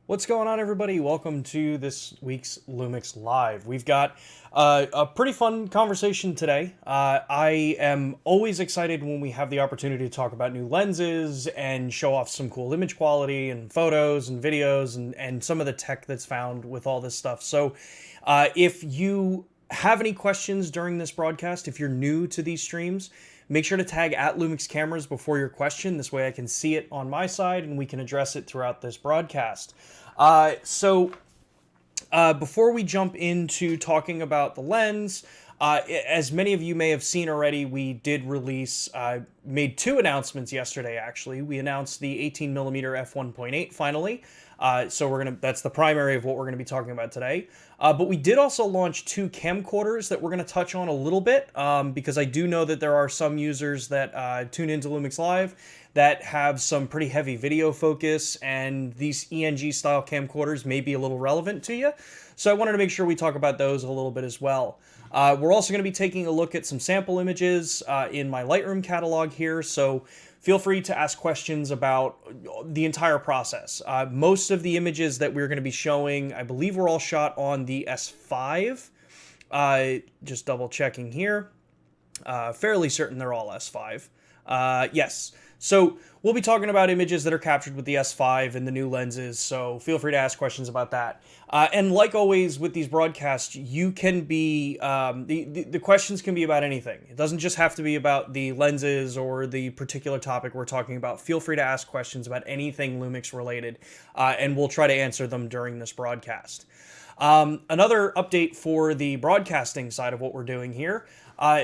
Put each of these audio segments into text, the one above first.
What's going on, everybody? Welcome to this week's LUMIX Live. We've got a pretty fun conversation today. I am always excited when we have the opportunity to talk about new lenses and show off some cool image quality and photos and videos and some of the tech that's found with all this stuff. So if you have any questions during this broadcast, if you're new to these streams, make sure to tag at LUMIX Cameras before your question. This way I can see it on my side and we can address it throughout this broadcast. Before we jump into talking about the lens, as many of you may have seen already, we did release, made two announcements yesterday, actually. We announced the 18mm f1.8 finally. That's the primary of what we're gonna be talking about today. But we did also launch two camcorders that we're gonna touch on a little bit, because I do know that there are some users that tune into LUMIX Live that have some pretty heavy video focus, and these ENG style camcorders may be a little relevant to you. So I wanted to make sure we talk about those a little bit as well. We're also going to be taking a look at some sample images in my Lightroom catalog here, so feel free to ask questions about the entire process. Most of the images that we're going to be showing, I believe, were all shot on the S5. Just double checking here. Fairly certain they're all S5. Yes. So we'll be talking about images that are captured with the S5 and the new lenses, so feel free to ask questions about that. And like always with these broadcasts, you can be, the questions can be about anything. It doesn't just have to be about the lenses or the particular topic we're talking about. Feel free to ask questions about anything LUMIX related, and we'll try to answer them during this broadcast. Another update for the broadcasting side of what we're doing here.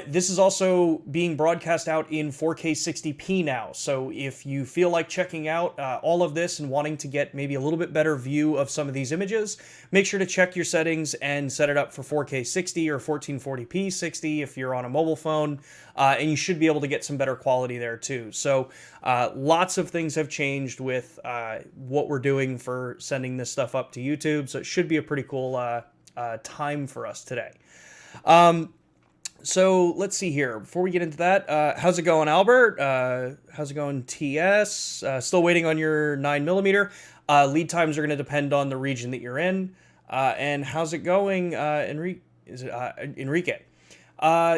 This is also being broadcast out in 4K 60p now, so if you feel like checking out all of this and wanting to get maybe a little bit better view of some of these images, make sure to check your settings and set it up for 4K 60 or 1440p 60 if you're on a mobile phone, and you should be able to get some better quality there too. So lots of things have changed with what we're doing for sending this stuff up to YouTube, so it should be a pretty cool time for us today. So let's see here. Before we get into that, how's it going, Albert? How's it going, TS? Still waiting on your 9mm. Lead times are going to depend on the region that you're in. And how's it going, Enrique?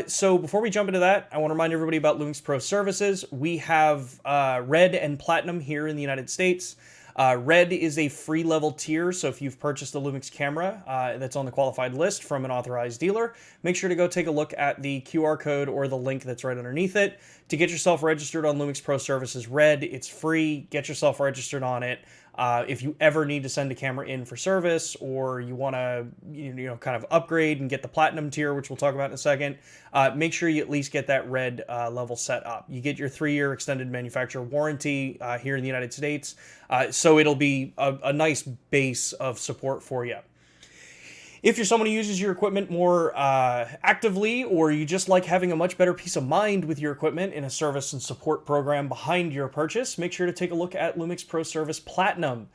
So before we jump into that, I want to remind everybody about LUMIX Pro Services. We have Red and Platinum here in the United States. Red is a free level tier, so if you've purchased a LUMIX camera that's on the qualified list from an authorized dealer, make sure to go take a look at the QR code or the link that's right underneath it to get yourself registered on LUMIX Pro Services Red. It's free. Get yourself registered on it. If you ever need to send a camera in for service, or you want to, kind of upgrade and get the Platinum tier, which we'll talk about in a second, make sure you at least get that Red level set up. You get your 3-year extended manufacturer warranty here in the United States, so it'll be a nice base of support for you. If you're someone who uses your equipment more actively, or you just like having a much better peace of mind with your equipment in a service and support program behind your purchase, make sure to take a look at LUMIX Pro Service Platinum.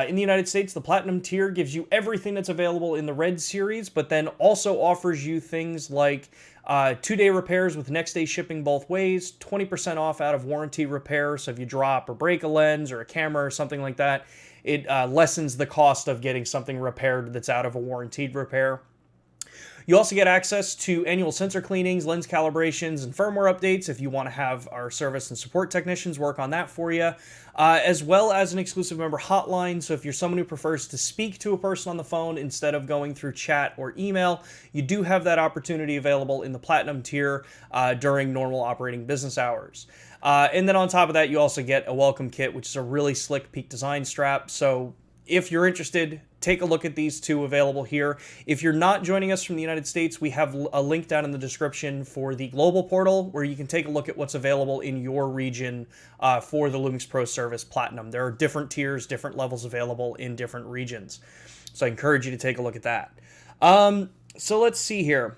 In the United States, the Platinum tier gives you everything that's available in the Red series, but then also offers you things like 2-day repairs with next-day shipping both ways, 20% off out of warranty repair, so if you drop or break a lens or a camera or something like that, it lessens the cost of getting something repaired that's out of a warranted repair. You also get access to annual sensor cleanings, lens calibrations, and firmware updates if you want to have our service and support technicians work on that for you, as well as an exclusive member hotline. So if you're someone who prefers to speak to a person on the phone instead of going through chat or email, you do have that opportunity available in the Platinum tier during normal operating business hours. And then on top of that, you also get a welcome kit, which is a really slick Peak Design strap. So if you're interested, take a look at these two available here. If you're not joining us from the United States, we have a link down in the description for the global portal where you can take a look at what's available in your region for the LUMIX Pro Service Platinum. There are different tiers, different levels available in different regions. So I encourage you to take a look at that. So let's see here.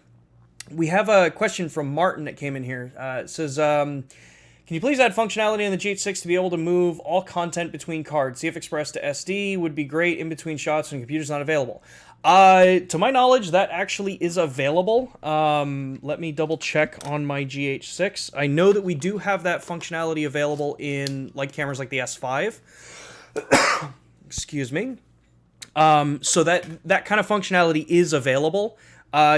We have a question from Martin that came in here. It says, can you please add functionality in the GH6 to be able to move all content between cards? CF Express to SD would be great in between shots when computer's not available. To my knowledge, that actually is available. Let me double check on my GH6. I know that we do have that functionality available in cameras like the S5. Excuse me. So that kind of functionality is available.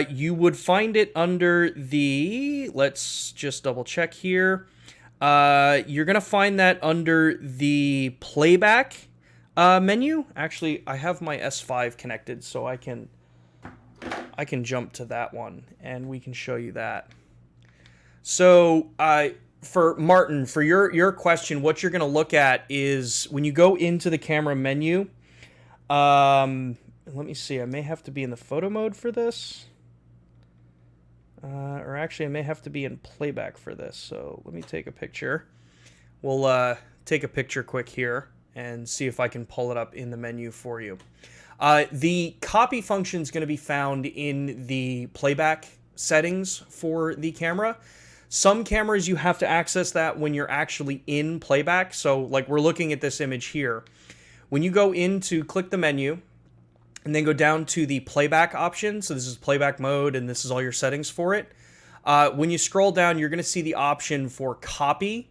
You would find it under the, let's just double check here. You're going to find that under the playback menu. Actually, I have my S5 connected, so I can jump to that one, and we can show you that. So, for Martin, for your question, what you're going to look at is when you go into the camera menu. Let me see. I may have to be in the photo mode for this. Or actually, I may have to be in playback for this. So let me take a picture. We'll take a picture quick here and see if I can pull it up in the menu for you. The copy function is going to be found in the playback settings for the camera. Some cameras, you have to access that when you're actually in playback. So like we're looking at this image here. When you go into click the menu and then go down to the playback option, so this is playback mode and this is all your settings for it. When you scroll down, you're going to see the option for copy.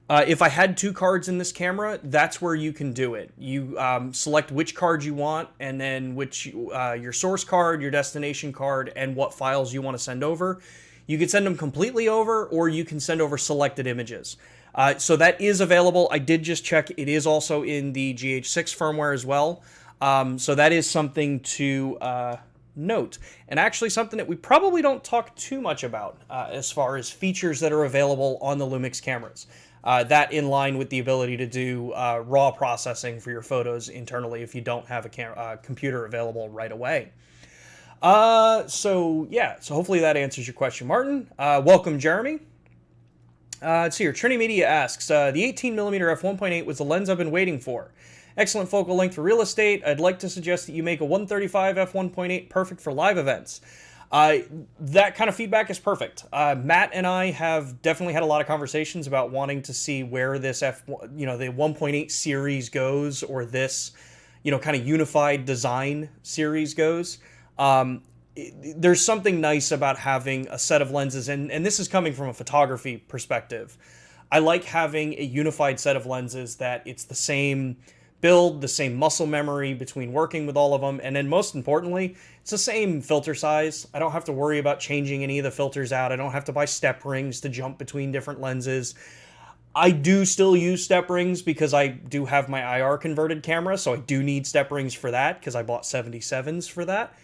If I had two cards in this camera, that's where you can do it. You select which card you want and then which your source card, your destination card, and what files you want to send over. You can send them completely over, or you can send over selected images. So that is available. I did just check. It is also in the GH6 firmware as well. So that is something to note. And actually something that we probably don't talk too much about as far as features that are available on the LUMIX cameras. That in line with the ability to do raw processing for your photos internally if you don't have a computer available right away. So hopefully that answers your question, Martin. Welcome, Jeremy. Let's see here. Trinity Media asks, the 18mm f1.8 was the lens I've been waiting for. Excellent focal length for real estate. I'd like to suggest that you make a 135 f1.8 perfect for live events. That kind of feedback is perfect. Matt and I have definitely had a lot of conversations about wanting to see where this the 1.8 series goes, or this, kind of unified design series goes. There's something nice about having a set of lenses, and this is coming from a photography perspective. I like having a unified set of lenses that it's the same build, the same muscle memory between working with all of them, and then most importantly, it's the same filter size. I don't have to worry about changing any of the filters out. I don't have to buy step rings to jump between different lenses. I do still use step rings because I do have my IR converted camera, so I do need step rings for that because I bought 77s for that.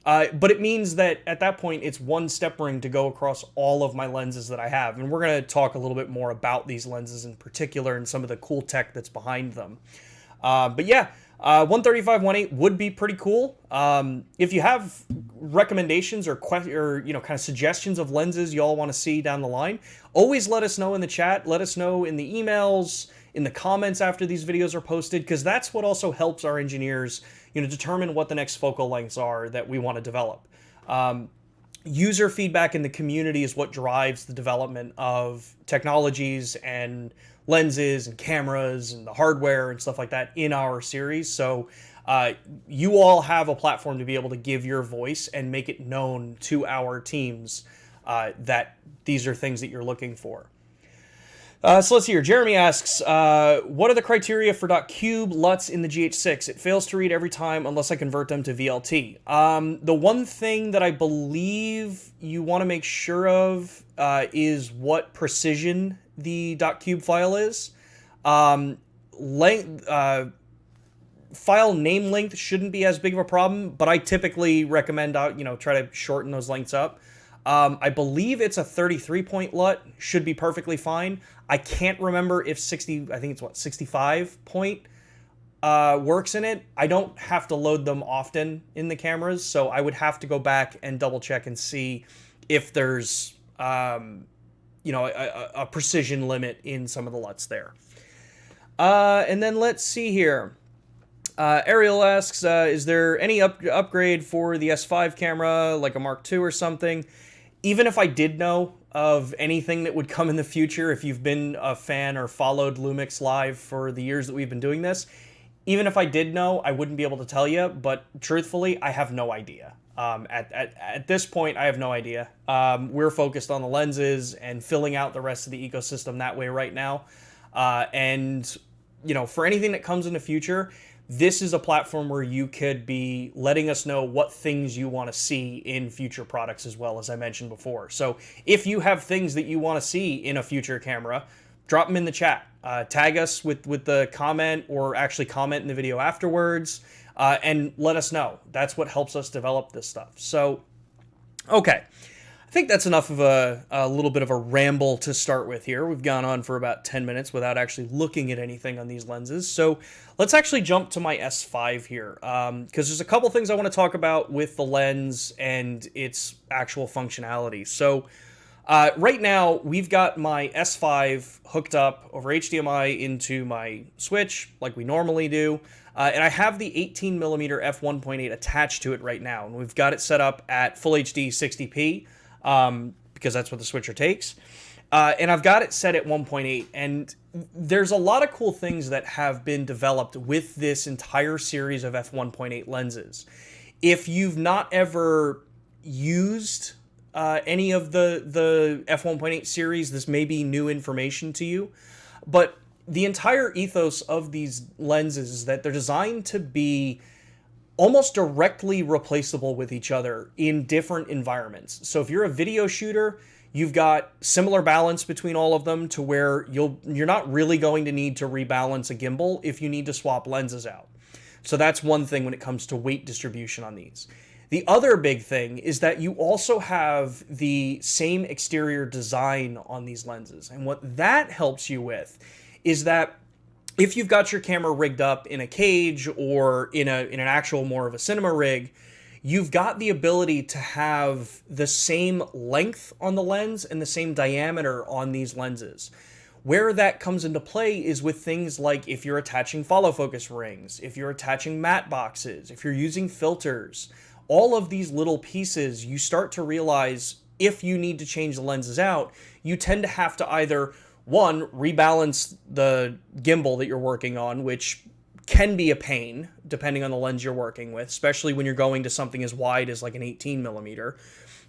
But it means that at that point, it's one step ring to go across all of my lenses that I have. And we're going to talk a little bit more about these lenses in particular and some of the cool tech that's behind them. But yeah, 135-1.8 would be pretty cool. If you have recommendations or kind of suggestions of lenses you all want to see down the line, always let us know in the chat. Let us know in the emails, in the comments after these videos are posted, because that's what also helps our engineers determine what the next focal lengths are that we want to develop. User feedback in the community is what drives the development of technologies and lenses and cameras and the hardware and stuff like that in our series. So you all have a platform to be able to give your voice and make it known to our teams that these are things that you're looking for. So let's see here. Jeremy asks, what are the criteria for .cube LUTs in the GH6? It fails to read every time unless I convert them to VLT. The one thing that I believe you want to make sure of is what precision the .cube file is. File name length shouldn't be as big of a problem, but I typically recommend try to shorten those lengths up. I believe it's a 33-point LUT, should be perfectly fine. I can't remember if 65 point works in it. I don't have to load them often in the cameras, so I would have to go back and double check and see if there's a precision limit in some of the LUTs there. And then let's see here. Ariel asks, is there any upgrade for the S5 camera, like a Mark II or something? Even if I did know of anything that would come in the future, if you've been a fan or followed LUMIX Live for the years that we've been doing this, even if I did know, I wouldn't be able to tell you, but truthfully, I have no idea. At this point, I have no idea. We're focused on the lenses and filling out the rest of the ecosystem that way right now. And for anything that comes in the future, this is a platform where you could be letting us know what things you want to see in future products as well, as I mentioned before. So if you have things that you want to see in a future camera, drop them in the chat. Tag us with the comment, or actually comment in the video afterwards, and let us know. That's what helps us develop this stuff. So, okay. I think that's enough of a little bit of a ramble to start with here. We've gone on for about 10 minutes without actually looking at anything on these lenses. So let's actually jump to my S5 here, because there's a couple things I want to talk about with the lens and its actual functionality. So right now, we've got my S5 hooked up over HDMI into my Switch, like we normally do. And I have the 18mm f1.8 attached to it right now. And we've got it set up at Full HD 60p, because that's what the switcher takes. And I've got it set at 1.8. And there's a lot of cool things that have been developed with this entire series of f1.8 lenses. If you've not ever used any of the f1.8 series, this may be new information to you, but the entire ethos of these lenses is that they're designed to be almost directly replaceable with each other in different environments. So if you're a video shooter, you've got similar balance between all of them to where you're not really going to need to rebalance a gimbal if you need to swap lenses out. So that's one thing when it comes to weight distribution on these. The other big thing is that you also have the same exterior design on these lenses. And what that helps you with is that if you've got your camera rigged up in a cage or in an actual more of a cinema rig, you've got the ability to have the same length on the lens and the same diameter on these lenses. Where that comes into play is with things like if you're attaching follow focus rings, if you're attaching matte boxes, if you're using filters. All of these little pieces, you start to realize if you need to change the lenses out, you tend to have to either, one, rebalance the gimbal that you're working on, which can be a pain depending on the lens you're working with, especially when you're going to something as wide as like an 18mm,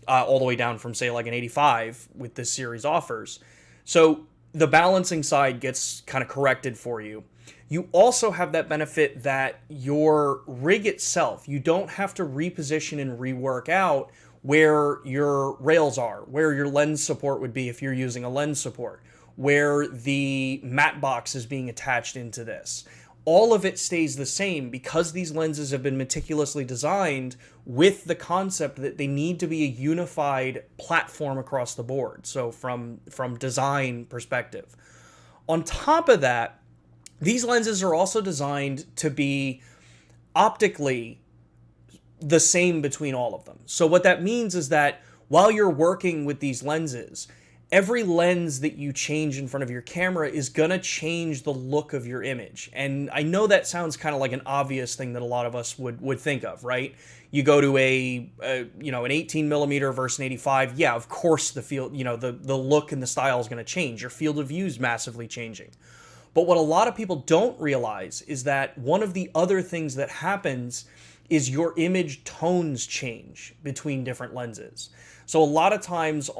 all the way down from say like an 85 with this series offers. So the balancing side gets kind of corrected for you. You also have that benefit that your rig itself, you don't have to reposition and rework out where your rails are, where your lens support would be if you're using a lens support, where the matte box is being attached into this. All of it stays the same because these lenses have been meticulously designed with the concept that they need to be a unified platform across the board. So from design perspective. On top of that, these lenses are also designed to be optically the same between all of them. So what that means is that while you're working with these lenses, every lens that you change in front of your camera is gonna change the look of your image. And I know that sounds kind of like an obvious thing that a lot of us would think of, right? You go to an 18mm versus an 85. Yeah, of course the field, the look and the style is gonna change. Your field of view is massively changing. But what a lot of people don't realize is that one of the other things that happens is your image tones change between different lenses. So a lot of times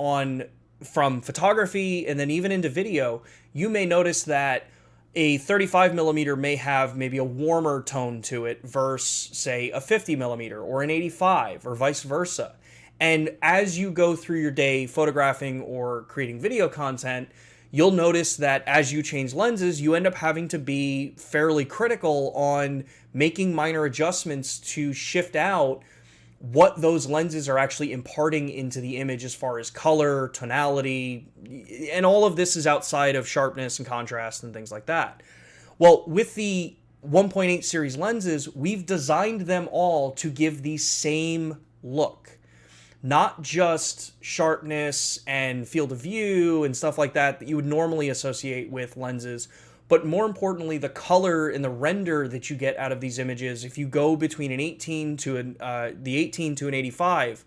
from photography and then even into video, you may notice that a 35mm may have maybe a warmer tone to it versus say a 50mm or an 85 or vice versa. And as you go through your day photographing or creating video content, you'll notice that as you change lenses, you end up having to be fairly critical on making minor adjustments to shift out what those lenses are actually imparting into the image as far as color, tonality, and all of this is outside of sharpness and contrast and things like that. Well, with the 1.8 series lenses, we've designed them all to give the same look. Not just sharpness and field of view and stuff like that you would normally associate with lenses, but more importantly, the color and the render that you get out of these images. If you go between the 18 to an 85,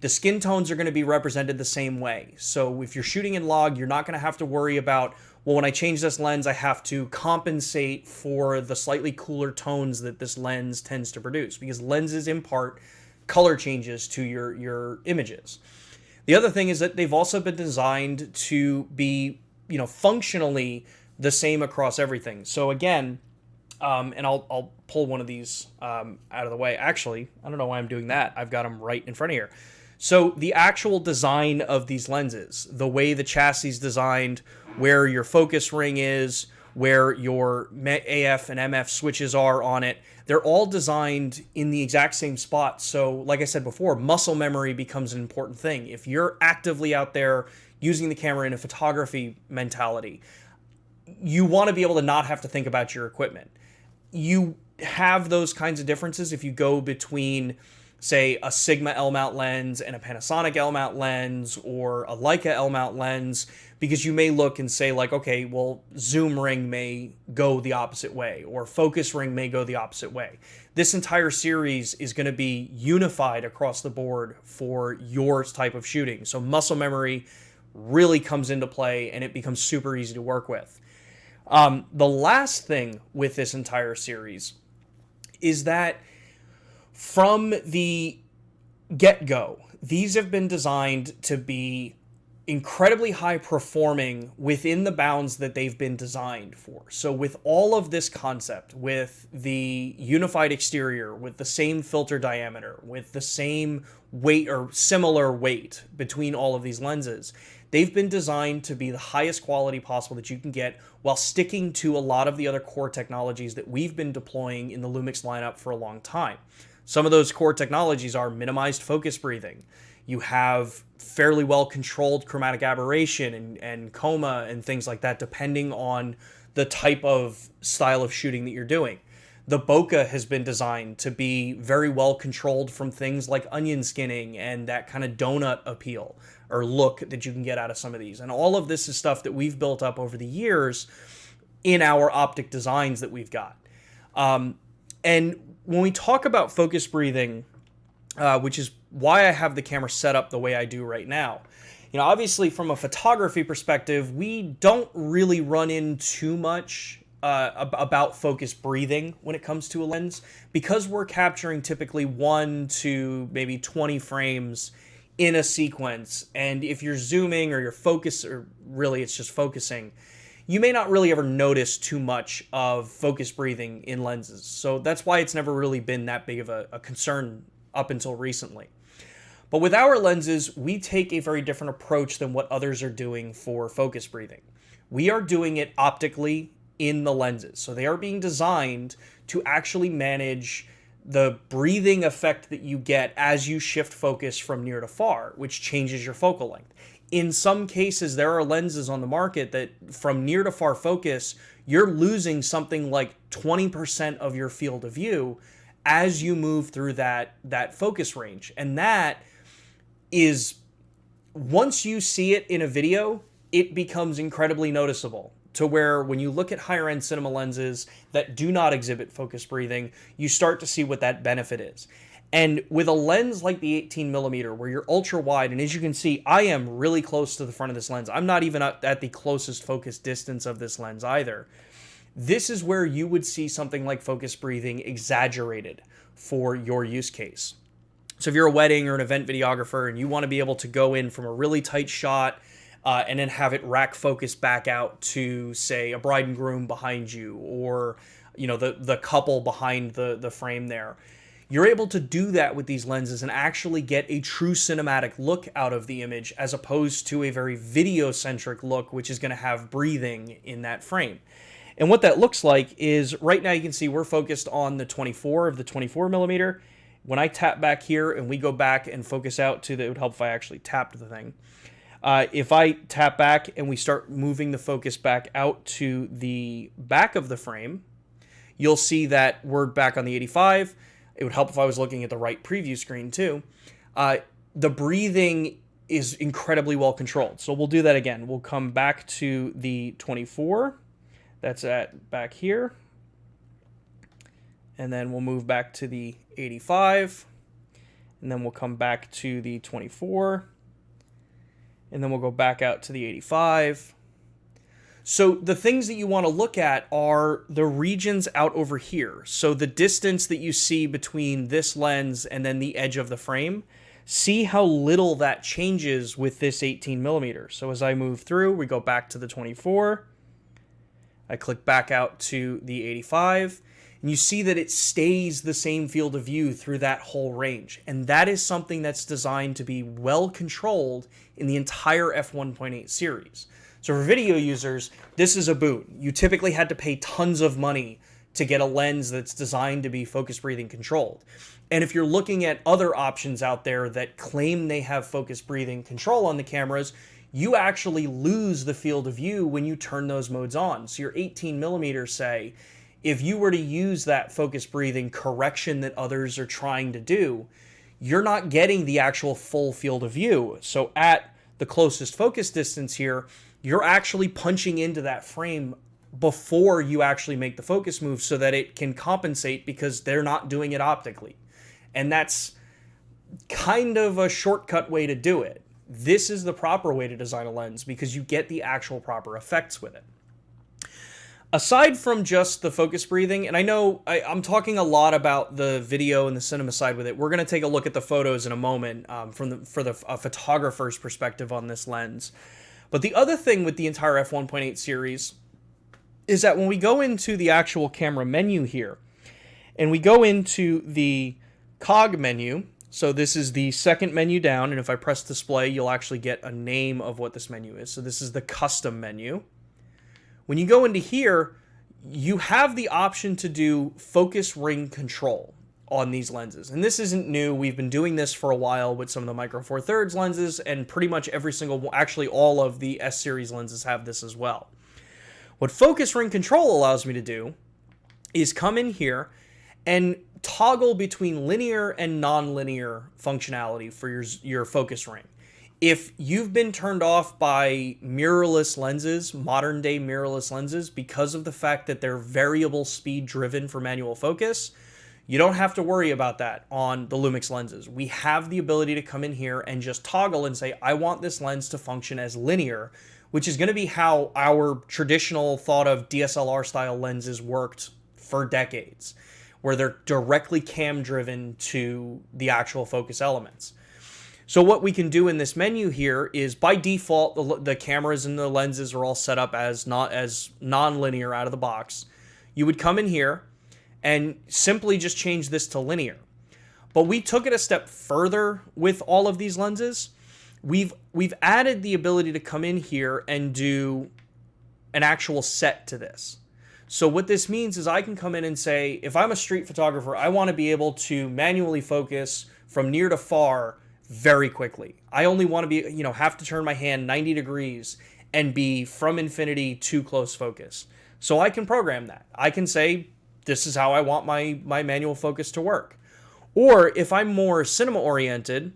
the skin tones are going to be represented the same way. So if you're shooting in log, you're not going to have to worry about, well, when I change this lens, I have to compensate for the slightly cooler tones that this lens tends to produce, because lenses impart color changes to your images. The other thing is that they've also been designed to be, functionally the same across everything. So again, And I'll pull one of these out of the way. Actually, I don't know why I'm doing that. I've got them right in front of here. So the actual design of these lenses, the way the chassis is designed, where your focus ring is, where your AF and MF switches are on it, they're all designed in the exact same spot. So like I said before, muscle memory becomes an important thing. If you're actively out there using the camera in a photography mentality, you want to be able to not have to think about your equipment. You have those kinds of differences if you go between, say, a Sigma L-mount lens and a Panasonic L-mount lens or a Leica L-mount lens, because you may look and say like, okay, well, zoom ring may go the opposite way or focus ring may go the opposite way. This entire series is going to be unified across the board for your type of shooting. So muscle memory really comes into play and it becomes super easy to work with. The last thing with this entire series is that from the get-go, these have been designed to be incredibly high performing within the bounds that they've been designed for. So with all of this concept, with the unified exterior, with the same filter diameter, with the same weight or similar weight between all of these lenses, they've been designed to be the highest quality possible that you can get while sticking to a lot of the other core technologies that we've been deploying in the LUMIX lineup for a long time. Some of those core technologies are minimized focus breathing. You have fairly well controlled chromatic aberration and coma and things like that, depending on the type of style of shooting that you're doing. The bokeh has been designed to be very well controlled from things like onion skinning and that kind of donut appeal or look that you can get out of some of these. And all of this is stuff that we've built up over the years in our optic designs that we've got. And when we talk about focus breathing, which is why I have the camera set up the way I do right now, you know, obviously from a photography perspective, we don't really run in too much about focus breathing when it comes to a lens, because we're capturing typically 1 to maybe 20 frames in a sequence. And if you're zooming or you're focus, or really it's just focusing, you may not really ever notice too much of focus breathing in lenses. So that's why it's never really been that big of a concern up until recently. But with our lenses, we take a very different approach than what others are doing for focus breathing. We are doing it optically in the lenses. So they are being designed to actually manage the breathing effect that you get as you shift focus from near to far, which changes your focal length. In some cases, there are lenses on the market that from near to far focus, you're losing something like 20% of your field of view as you move through that focus range. And that is, once you see it in a video, it becomes incredibly noticeable, to where when you look at higher end cinema lenses that do not exhibit focus breathing, you start to see what that benefit is. And with a lens like the 18mm, where you're ultra wide, and as you can see, I am really close to the front of this lens. I'm not even at the closest focus distance of this lens either. This is where you would see something like focus breathing exaggerated for your use case. So if you're a wedding or an event videographer and you want to be able to go in from a really tight shot and then have it rack focus back out to, say, a bride and groom behind you, or the couple behind the frame there, you're able to do that with these lenses and actually get a true cinematic look out of the image, as opposed to a very video-centric look, which is going to have breathing in that frame. And what that looks like is, right now you can see we're focused on the 24 of the 24mm. When I tap back here and we go back and focus out to it would help if I actually tapped the thing. If I tap back and we start moving the focus back out to the back of the frame, you'll see that we're back on the 85. It would help if I was looking at the right preview screen too. The breathing is incredibly well controlled. So we'll do that again. We'll come back to the 24. That's back here. And then we'll move back to the 85. And then we'll come back to the 24. And then we'll go back out to the 85. So the things that you want to look at are the regions out over here. So the distance that you see between this lens and then the edge of the frame, see how little that changes with this 18mm. So as I move through, we go back to the 24. I click back out to the 85, and you see that it stays the same field of view through that whole range. And that is something that's designed to be well controlled in the entire f1.8 series. So for video users, this is a boon. You typically had to pay tons of money to get a lens that's designed to be focus breathing controlled. And if you're looking at other options out there that claim they have focus breathing control on the cameras, you actually lose the field of view when you turn those modes on. So your 18mm, say, if you were to use that focus breathing correction that others are trying to do, you're not getting the actual full field of view. So at the closest focus distance here, you're actually punching into that frame before you actually make the focus move so that it can compensate, because they're not doing it optically. And that's kind of a shortcut way to do it. This is the proper way to design a lens because you get the actual proper effects with it. Aside from just the focus breathing, and I know I'm talking a lot about the video and the cinema side with it. We're going to take a look at the photos in a moment for the photographer's perspective on this lens. But the other thing with the entire f1.8 series is that when we go into the actual camera menu here, and we go into the cog menu, so this is the second menu down, and if I press display, you'll actually get a name of what this menu is. So this is the custom menu. When you go into here, you have the option to do focus ring control on these lenses. And this isn't new. We've been doing this for a while with some of the Micro Four Thirds lenses, and pretty much every single, actually all of the S series lenses have this as well. What focus ring control allows me to do is come in here and toggle between linear and non-linear functionality for your focus ring. If you've been turned off by mirrorless lenses, modern day mirrorless lenses, because of the fact that they're variable speed driven for manual focus, you don't have to worry about that on the LUMIX lenses. We have the ability to come in here and just toggle and say, I want this lens to function as linear, which is going to be how our traditional thought of DSLR style lenses worked for decades, where they're directly cam driven to the actual focus elements. So what we can do in this menu here is, by default, the cameras and the lenses are all set up as non-linear out of the box. You would come in here and simply just change this to linear. But we took it a step further with all of these lenses. We've added the ability to come in here and do an actual set to this. So what this means is I can come in and say, if I'm a street photographer, I want to be able to manually focus from near to far very quickly. I only want to be, have to turn my hand 90 degrees and be from infinity to close focus. So I can program that. I can say, this is how I want my manual focus to work. Or if I'm more cinema oriented,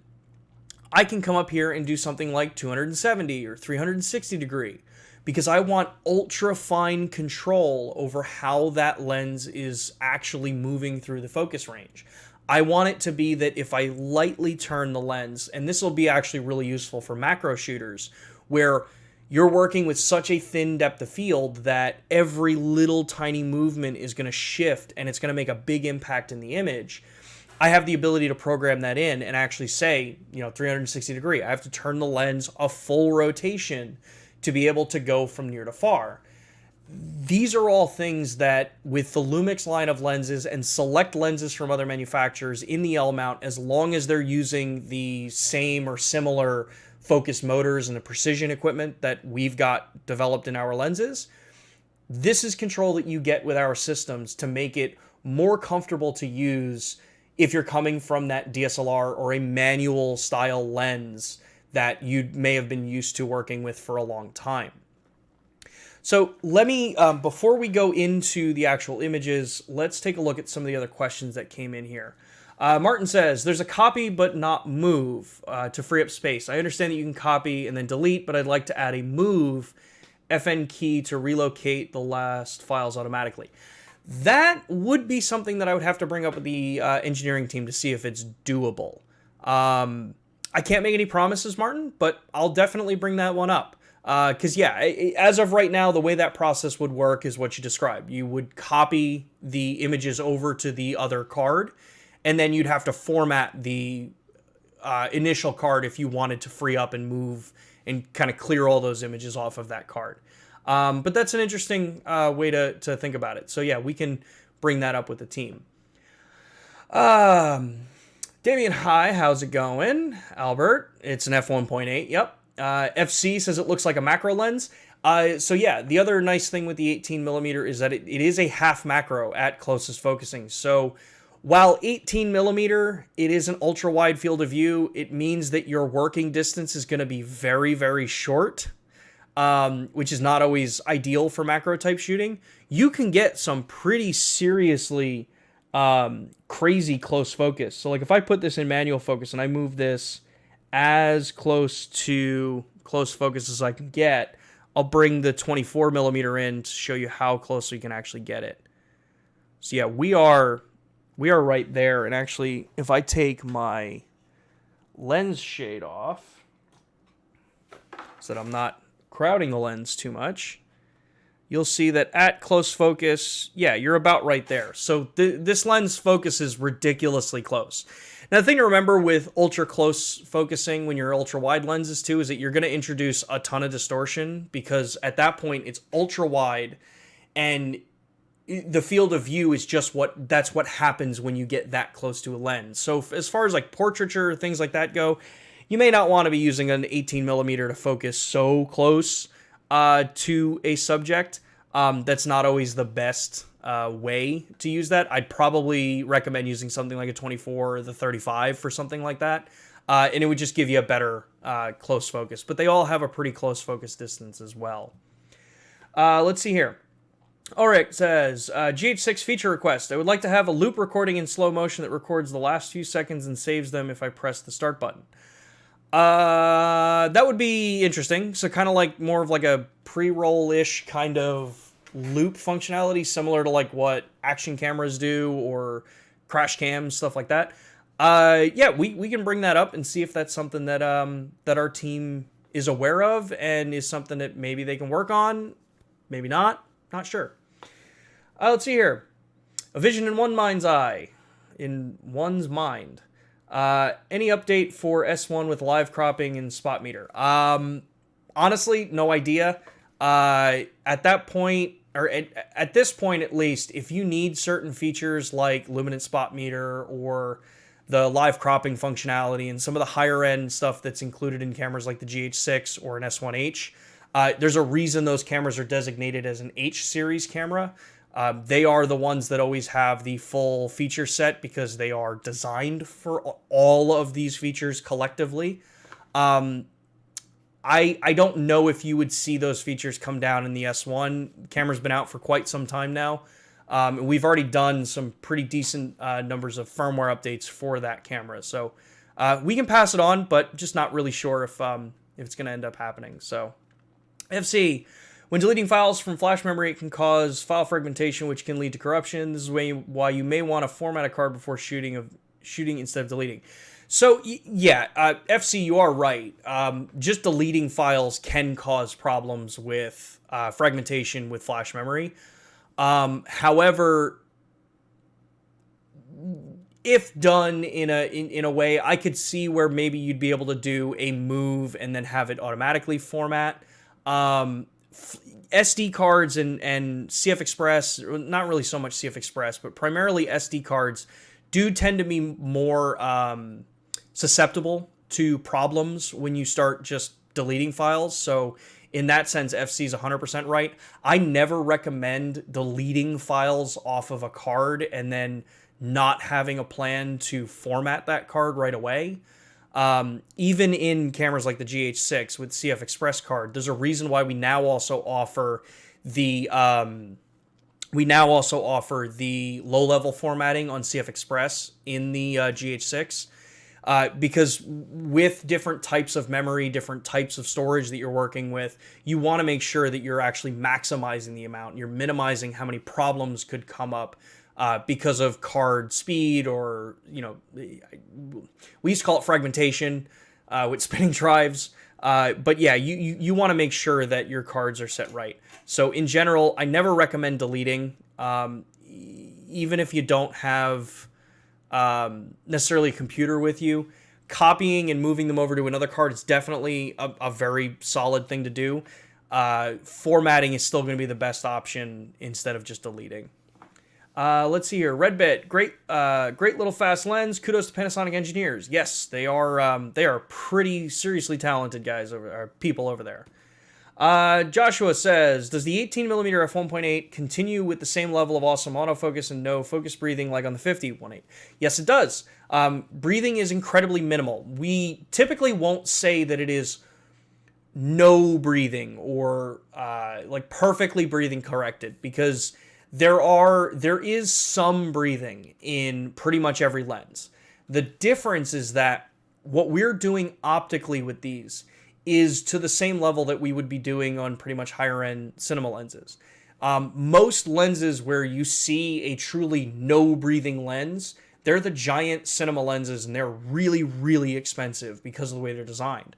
I can come up here and do something like 270 or 360 degree, because I want ultra fine control over how that lens is actually moving through the focus range. I want it to be that if I lightly turn the lens, and this will be actually really useful for macro shooters, where you're working with such a thin depth of field that every little tiny movement is going to shift and it's going to make a big impact in the image. I have the ability to program that in and actually say, 360 degree. I have to turn the lens a full rotation to be able to go from near to far. These are all things that, with the LUMIX line of lenses and select lenses from other manufacturers in the L mount, as long as they're using the same or similar focus motors and the precision equipment that we've got developed in our lenses, this is control that you get with our systems to make it more comfortable to use if you're coming from that DSLR or a manual style lens that you may have been used to working with for a long time. So let me, before we go into the actual images, let's take a look at some of the other questions that came in here. Martin says, there's a copy but not move to free up space. I understand that you can copy and then delete, but I'd like to add a move FN key to relocate the last files automatically. That would be something that I would have to bring up with the engineering team to see if it's doable. I can't make any promises, Martin, but I'll definitely bring that one up. Because, yeah, as of right now, the way that process would work is what you described. You would copy the images over to the other card, and then you'd have to format the initial card if you wanted to free up and move and kind of clear all those images off of that card. But that's an interesting way to think about it. So yeah, we can bring that up with the team. Damien, hi, how's it going? Albert, it's an f1.8, yep. FC says it looks like a macro lens. So yeah, the other nice thing with the 18mm is that it is a half macro at closest focusing. So while 18mm, it is an ultra wide field of view, it means that your working distance is going to be very, very short, which is not always ideal for macro type shooting. You can get some pretty seriously crazy close focus. So like if I put this in manual focus and I move this as close to close focus as I can get, I'll bring the 24mm in to show you how close we can actually get it. So yeah, we are right there. And actually, if I take my lens shade off so that I'm not crowding the lens too much, you'll see that at close focus, yeah, you're about right there. So this lens focuses ridiculously close. Now, the thing to remember with ultra close focusing when you're ultra wide lenses too is that you're going to introduce a ton of distortion, because at that point it's ultra wide and the field of view is just that's what happens when you get that close to a lens. So as far as like portraiture, things like that go, you may not want to be using an 18mm to focus so close to a subject. That's not always the best way to use that. I'd probably recommend using something like a 24 or the 35 for something like that. And it would just give you a better close focus. But they all have a pretty close focus distance as well. Let's see here. Alright, says, GH6 feature request. I would like to have a loop recording in slow motion that records the last few seconds and saves them if I press the start button. That would be interesting. So kind of like more of like a pre-roll-ish kind of loop functionality, similar to like what action cameras do or crash cams, stuff like that. Yeah, we can bring that up and see if that's something that that our team is aware of and is something that maybe they can work on. Maybe not. Not sure. Let's see here. A vision in one mind's eye. In one's mind. Any update for S1 with live cropping and spot meter? Honestly, no idea. At that point, or at this point at least, if you need certain features like luminance spot meter or the live cropping functionality and some of the higher end stuff that's included in cameras like the GH6 or an S1H, there's a reason those cameras are designated as an H series camera. They are the ones that always have the full feature set because they are designed for all of these features collectively. I don't know if you would see those features come down in the S1. The camera's been out for quite some time now. We've already done some pretty decent numbers of firmware updates for that camera. So we can pass it on, but just not really sure if it's going to end up happening. So FC, when deleting files from flash memory, it can cause file fragmentation, which can lead to corruption. This is why you may want to format a card before shooting instead of deleting. So, yeah, FC, you are right. Just deleting files can cause problems with fragmentation with flash memory. However, if done in a way, I could see where maybe you'd be able to do a move and then have it automatically format. SD cards and CF Express, not really so much CF Express, but primarily SD cards do tend to be more susceptible to problems when you start just deleting files. So in that sense, FC is 100% right. I never recommend deleting files off of a card and then not having a plan to format that card right away. Even in cameras like the GH6 with CF Express card, there's a reason why we now also offer the low-level formatting on CF Express in the GH6. Because with different types of memory, different types of storage that you're working with, you want to make sure that you're actually maximizing the amount. You're minimizing how many problems could come up because of card speed, or, we used to call it fragmentation with spinning drives. But yeah, you want to make sure that your cards are set right. So in general, I never recommend deleting, even if you don't have necessarily a computer with you. Copying and moving them over to another card is definitely a very solid thing to do. formatting is still going to be the best option instead of just deleting. Let's see here. Redbit, great little fast lens. Kudos to Panasonic engineers. Yes, they are pretty seriously talented guys people over there. Joshua says, does the 18mm f1.8 continue with the same level of awesome autofocus and no focus breathing like on the 50.8? Yes, it does. Breathing is incredibly minimal. We typically won't say that it is no breathing or like perfectly breathing corrected, because there is some breathing in pretty much every lens. The difference is that what we're doing optically with these is to the same level that we would be doing on pretty much higher end cinema lenses. Most lenses where you see a truly no breathing lens, they're the giant cinema lenses, and they're really, really expensive because of the way they're designed.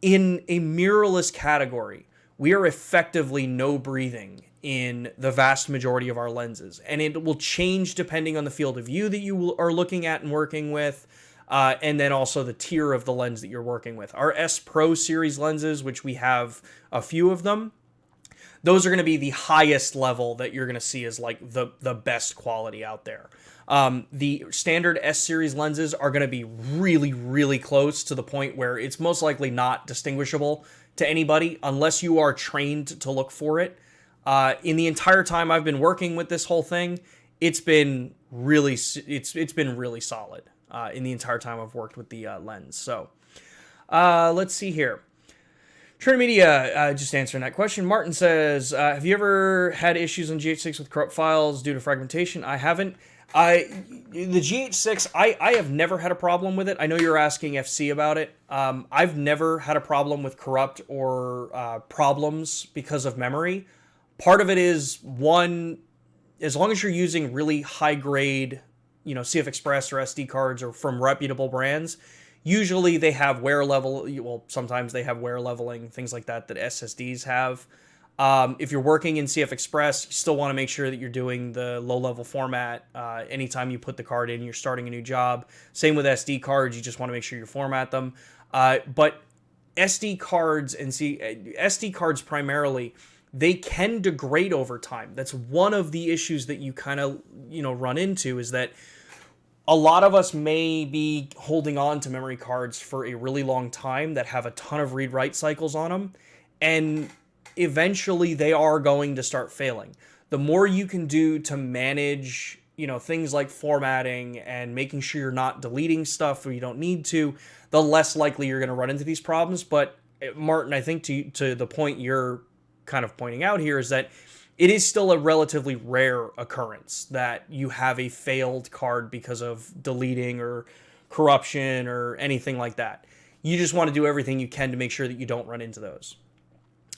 In a mirrorless category, we are effectively no breathing in the vast majority of our lenses, and it will change depending on the field of view that you are looking at and working with, and then also the tier of the lens that you're working with. Our S Pro series lenses, which we have a few of them, those are going to be the highest level that you're going to see as like the best quality out there. The standard S series lenses are going to be really, really close to the point where it's most likely not distinguishable to anybody unless you are trained to look for it. In the entire time I've been working with this whole thing, it's been really solid. In the entire time I've worked with the lens. So let's see here. Trinimedia, just answering that question. Martin says, have you ever had issues on GH6 with corrupt files due to fragmentation? I haven't. The GH6, I have never had a problem with it. I know you're asking FC about it. I've never had a problem with corrupt or problems because of memory. Part of it is, one, as long as you're using really high grade, CF Express or SD cards or from reputable brands, usually they have wear level. Well, sometimes they have wear leveling, things like that SSDs have. If you're working in CF Express, you still want to make sure that you're doing the low-level format. Anytime you put the card in, you're starting a new job. Same with SD cards. You just want to make sure you format them. But SD cards and SD cards primarily, they can degrade over time. That's one of the issues that you kind of, run into, is that a lot of us may be holding on to memory cards for a really long time that have a ton of read-write cycles on them, and eventually they are going to start failing. The more you can do to manage, things like formatting and making sure you're not deleting stuff where you don't need to, the less likely you're going to run into these problems. But Martin, I think to the point you're kind of pointing out here is that it is still a relatively rare occurrence that you have a failed card because of deleting or corruption or anything like that. You just want to do everything you can to make sure that you don't run into those.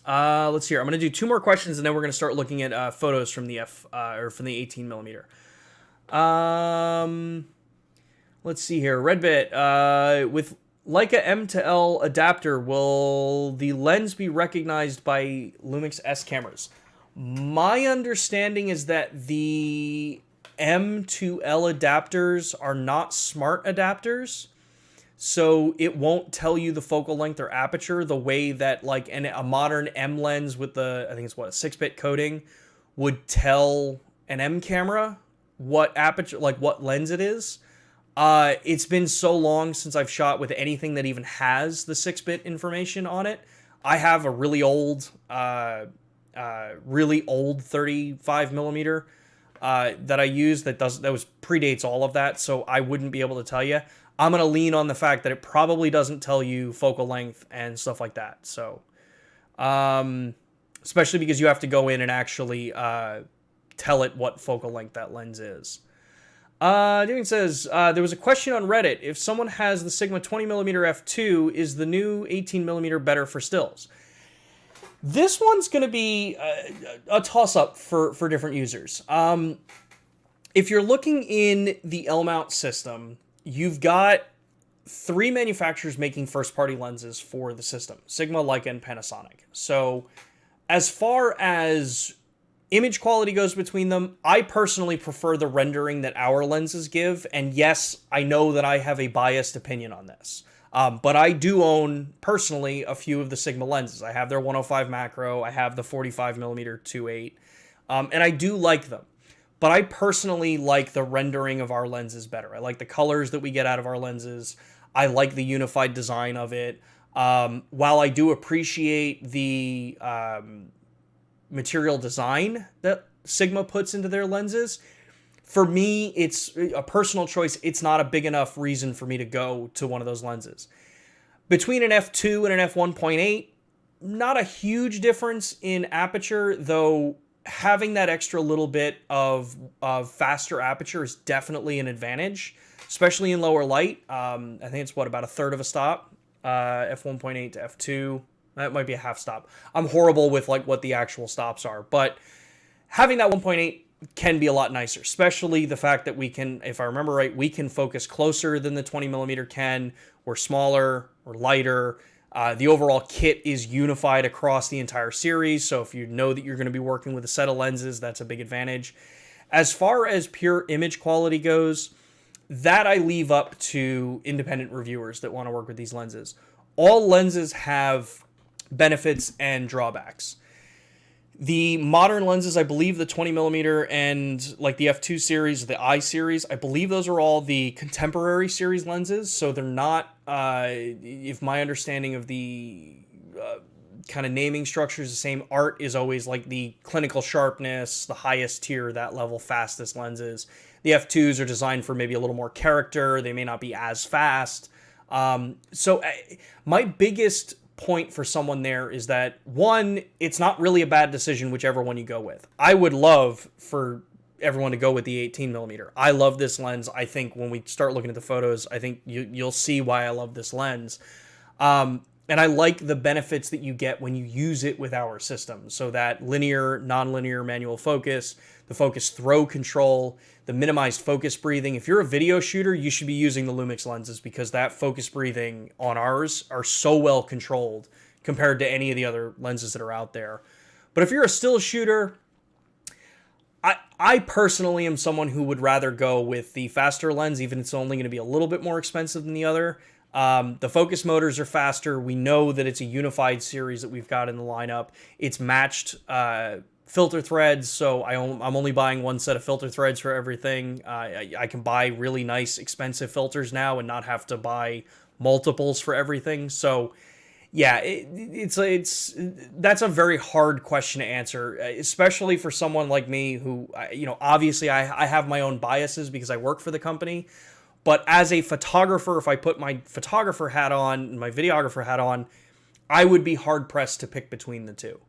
Let's see here. I'm going to do two more questions, and then we're going to start looking at photos from the from the 18mm. Let's see here. Redbit, with Leica M to L adapter, will the lens be recognized by LUMIX S cameras? My understanding is that the M to L adapters are not smart adapters, so it won't tell you the focal length or aperture the way that like a modern M lens with the, I think it's a 6-bit coding would tell an M camera what aperture, like what lens it is. It's been so long since I've shot with anything that even has the 6-bit information on it. I have a really old 35mm that I use that predates all of that, so I wouldn't be able to tell you. I'm gonna lean on the fact that it probably doesn't tell you focal length and stuff like that. So, especially because you have to go in and actually tell it what focal length that lens is. David says, there was a question on Reddit. If someone has the Sigma 20mm f2, is the new 18mm better for stills? This one's going to be a toss-up for different users. If you're looking in the L-mount system, you've got 3 manufacturers making first-party lenses for the system: Sigma, Leica, and Panasonic. So as far as image quality goes between them, I personally prefer the rendering that our lenses give. And yes, I know that I have a biased opinion on this. But I do own, personally, a few of the Sigma lenses. I have their 105 macro. I have the 45mm 2.8. And I do like them. But I personally like the rendering of our lenses better. I like the colors that we get out of our lenses. I like the unified design of it. While I do appreciate the material design that Sigma puts into their lenses, for me, it's a personal choice. It's not a big enough reason for me to go to one of those lenses. Between an f2 and an f1.8, not a huge difference in aperture, though having that extra little bit of faster aperture is definitely an advantage, especially in lower light. I think it's about a third of a stop, f1.8 to f2. That might be a half stop. I'm horrible with what the actual stops are, but having that 1.8 can be a lot nicer, especially the fact that we can, if I remember right, we can focus closer than the 20mm can. We're smaller, we're lighter. The overall kit is unified across the entire series, so if you know that you're going to be working with a set of lenses, that's a big advantage. As far as pure image quality goes, that I leave up to independent reviewers that want to work with these lenses. All lenses have benefits and drawbacks. The modern lenses, I believe the 20mm and the F2 series, the I series, I believe those are all the contemporary series lenses. So they're not, if my understanding of the kind of naming structure is the same, art is always the clinical sharpness, the highest tier, that level, fastest lenses. The F2s are designed for maybe a little more character. They may not be as fast. So my biggest point for someone there is that, one, it's not really a bad decision whichever one you go with. I would love for everyone to go with the 18mm. I love this lens. I think when we start looking at the photos, I think you'll see why I love this lens. And I like the benefits that you get when you use it with our system. So that linear, non-linear manual focus, the focus throw control, the minimized focus breathing. If you're a video shooter, you should be using the LUMIX lenses because that focus breathing on ours are so well controlled compared to any of the other lenses that are out there. But if you're a still shooter, I personally am someone who would rather go with the faster lens, even if it's only going to be a little bit more expensive than the other. The focus motors are faster. We know that it's a unified series that we've got in the lineup. It's matched filter threads, so I'm only buying one set of filter threads for everything. I can buy really nice, expensive filters now and not have to buy multiples for everything. So, yeah, that's a very hard question to answer, especially for someone like me who, obviously I have my own biases because I work for the company. But as a photographer, if I put my photographer hat on and my videographer hat on, I would be hard-pressed to pick between the two.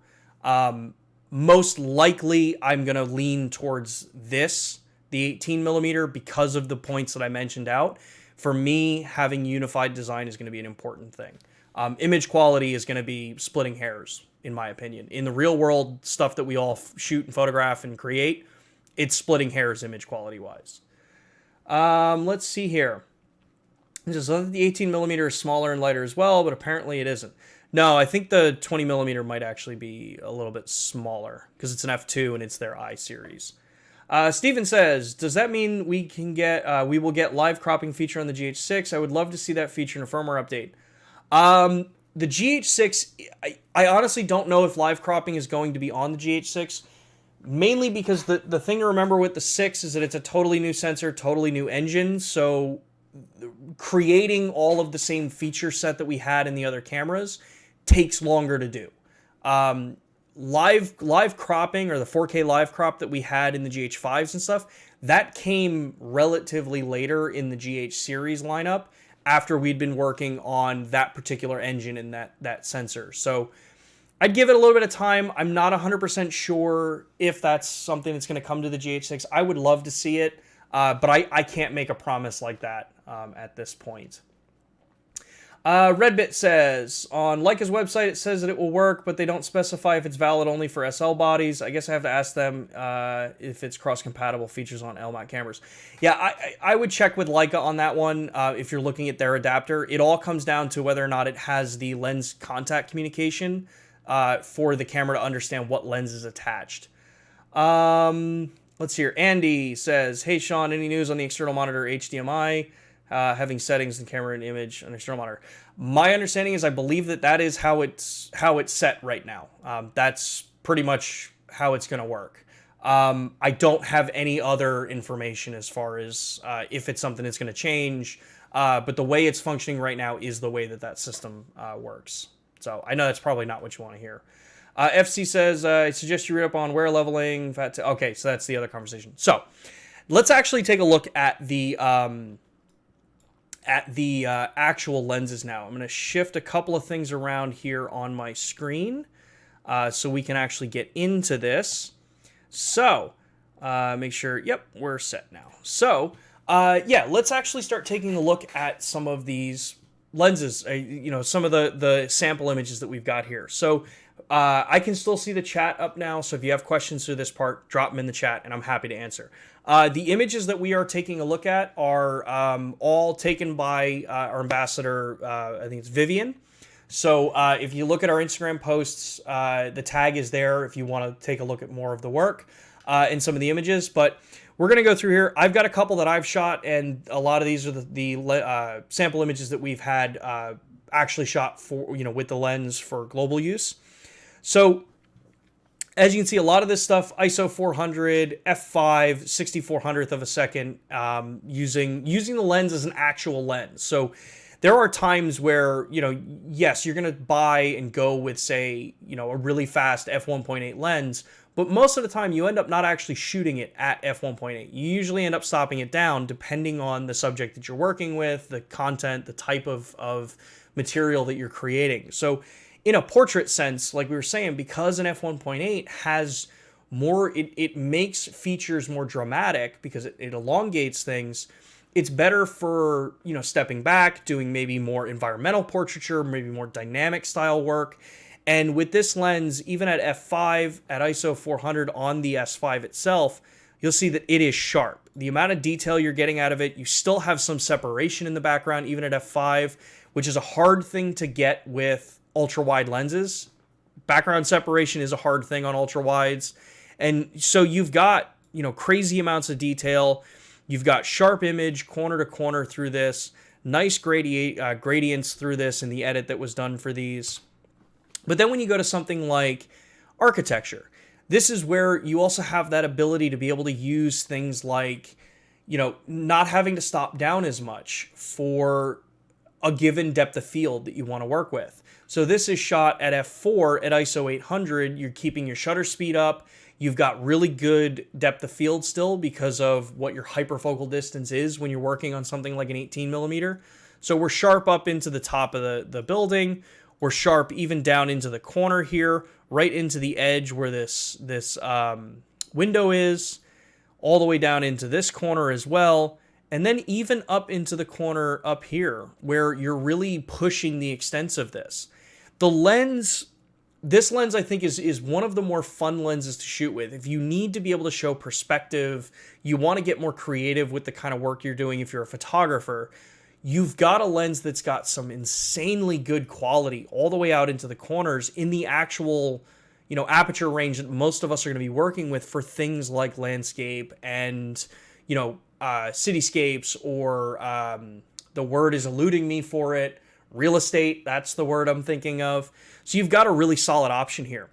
Most likely, I'm going to lean towards this, the 18mm, because of the points that I mentioned out. For me, having unified design is going to be an important thing. Image quality is going to be splitting hairs, in my opinion. In the real world, stuff that we all shoot and photograph and create, it's splitting hairs image quality-wise. Let's see here. It says the 18mm is smaller and lighter as well, but apparently it isn't. No, I think the 20mm might actually be a little bit smaller because it's an F2 and it's their I series. Steven says, does that mean we will get live cropping feature on the GH6? I would love to see that feature in a firmware update. The GH6, I honestly don't know if live cropping is going to be on the GH6. Mainly because the thing to remember with the 6 is that it's a totally new sensor, totally new engine, so creating all of the same feature set that we had in the other cameras takes longer to do. Live cropping, or the 4K live crop that we had in the GH5s and stuff, that came relatively later in the GH series lineup after we'd been working on that particular engine and that sensor. So I'd give it a little bit of time. I'm not 100% sure if that's something that's going to come to the GH6. I would love to see it, but I can't make a promise like that at this point. Redbit says, on Leica's website it says that it will work, but they don't specify if it's valid only for SL bodies. I guess I have to ask them if it's cross-compatible features on LMAT cameras. Yeah, I would check with Leica on that one if you're looking at their adapter. It all comes down to whether or not it has the lens contact communication for the camera to understand what lens is attached. Let's see here. Andy says, hey, Sean, any news on the external monitor HDMI? having settings in camera and image on external monitor. My understanding is I believe that is how it's set right now. That's pretty much how it's going to work. I don't have any other information as far as if it's something that's going to change, but the way it's functioning right now is the way that system works. So I know that's probably not what you want to hear. FC says, I suggest you read up on wear leveling. Okay, so that's the other conversation. So let's actually take a look at the actual lenses now. I'm going to shift a couple of things around here on my screen so we can actually get into this. So make sure, yep, we're set now. So yeah, let's actually start taking a look at some of these lenses, some of the sample images that we've got here. So I can still see the chat up now, so if you have questions through this part, drop them in the chat, and I'm happy to answer. The images that we are taking a look at are all taken by our ambassador, I think it's Vivian. So if you look at our Instagram posts, the tag is there if you want to take a look at more of the work and some of the images. But we're going to go through here. I've got a couple that I've shot, and a lot of these are the sample images that we've had actually shot for, with the lens for global use. So as you can see, a lot of this stuff, ISO 400, f5, 6400th of a second, using the lens as an actual lens. So there are times where, yes, you're going to buy and go with, say, a really fast f1.8 lens, but most of the time you end up not actually shooting it at f1.8. You usually end up stopping it down depending on the subject that you're working with, the content, the type of material that you're creating. So in a portrait sense, like we were saying, because an f1.8 has more, it makes features more dramatic because it elongates things. It's better for, stepping back, doing maybe more environmental portraiture, maybe more dynamic style work. And with this lens, even at f5, at ISO 400 on the S5 itself, you'll see that it is sharp. The amount of detail you're getting out of it, you still have some separation in the background, even at f5, which is a hard thing to get with ultra-wide lenses. Background separation is a hard thing on ultra-wides. And so you've got, crazy amounts of detail. You've got sharp image corner to corner through this, nice gradients through this in the edit that was done for these. But then when you go to something like architecture, this is where you also have that ability to be able to use things like, not having to stop down as much for a given depth of field that you want to work with. So this is shot at f4 at ISO 800. You're keeping your shutter speed up. You've got really good depth of field still because of what your hyperfocal distance is when you're working on something like an 18mm. So we're sharp up into the top of the building. We're sharp even down into the corner here, right into the edge where this window is, all the way down into this corner as well. And then even up into the corner up here where you're really pushing the extents of this. This lens I think is one of the more fun lenses to shoot with. If you need to be able to show perspective, you want to get more creative with the kind of work you're doing if you're a photographer, you've got a lens that's got some insanely good quality all the way out into the corners in the actual, aperture range that most of us are going to be working with for things like landscape and, cityscapes, or the word is eluding me for it, real estate, that's the word I'm thinking of. So you've got a really solid option here.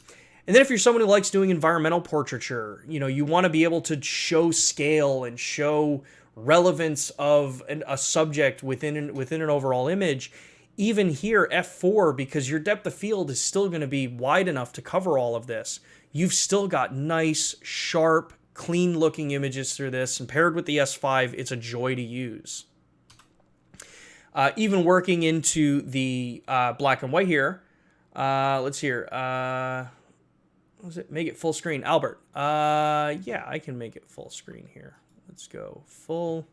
And then if you're someone who likes doing environmental portraiture, you want to be able to show scale and show relevance of a subject within an overall image, even here, f4, because your depth of field is still going to be wide enough to cover all of this, you've still got nice, sharp, clean-looking images through this, and paired with the S5, it's a joy to use. Even working into the black and white here, let's hear. What was it? Make it full screen. Albert. Yeah, I can make it full screen here. Let's go full.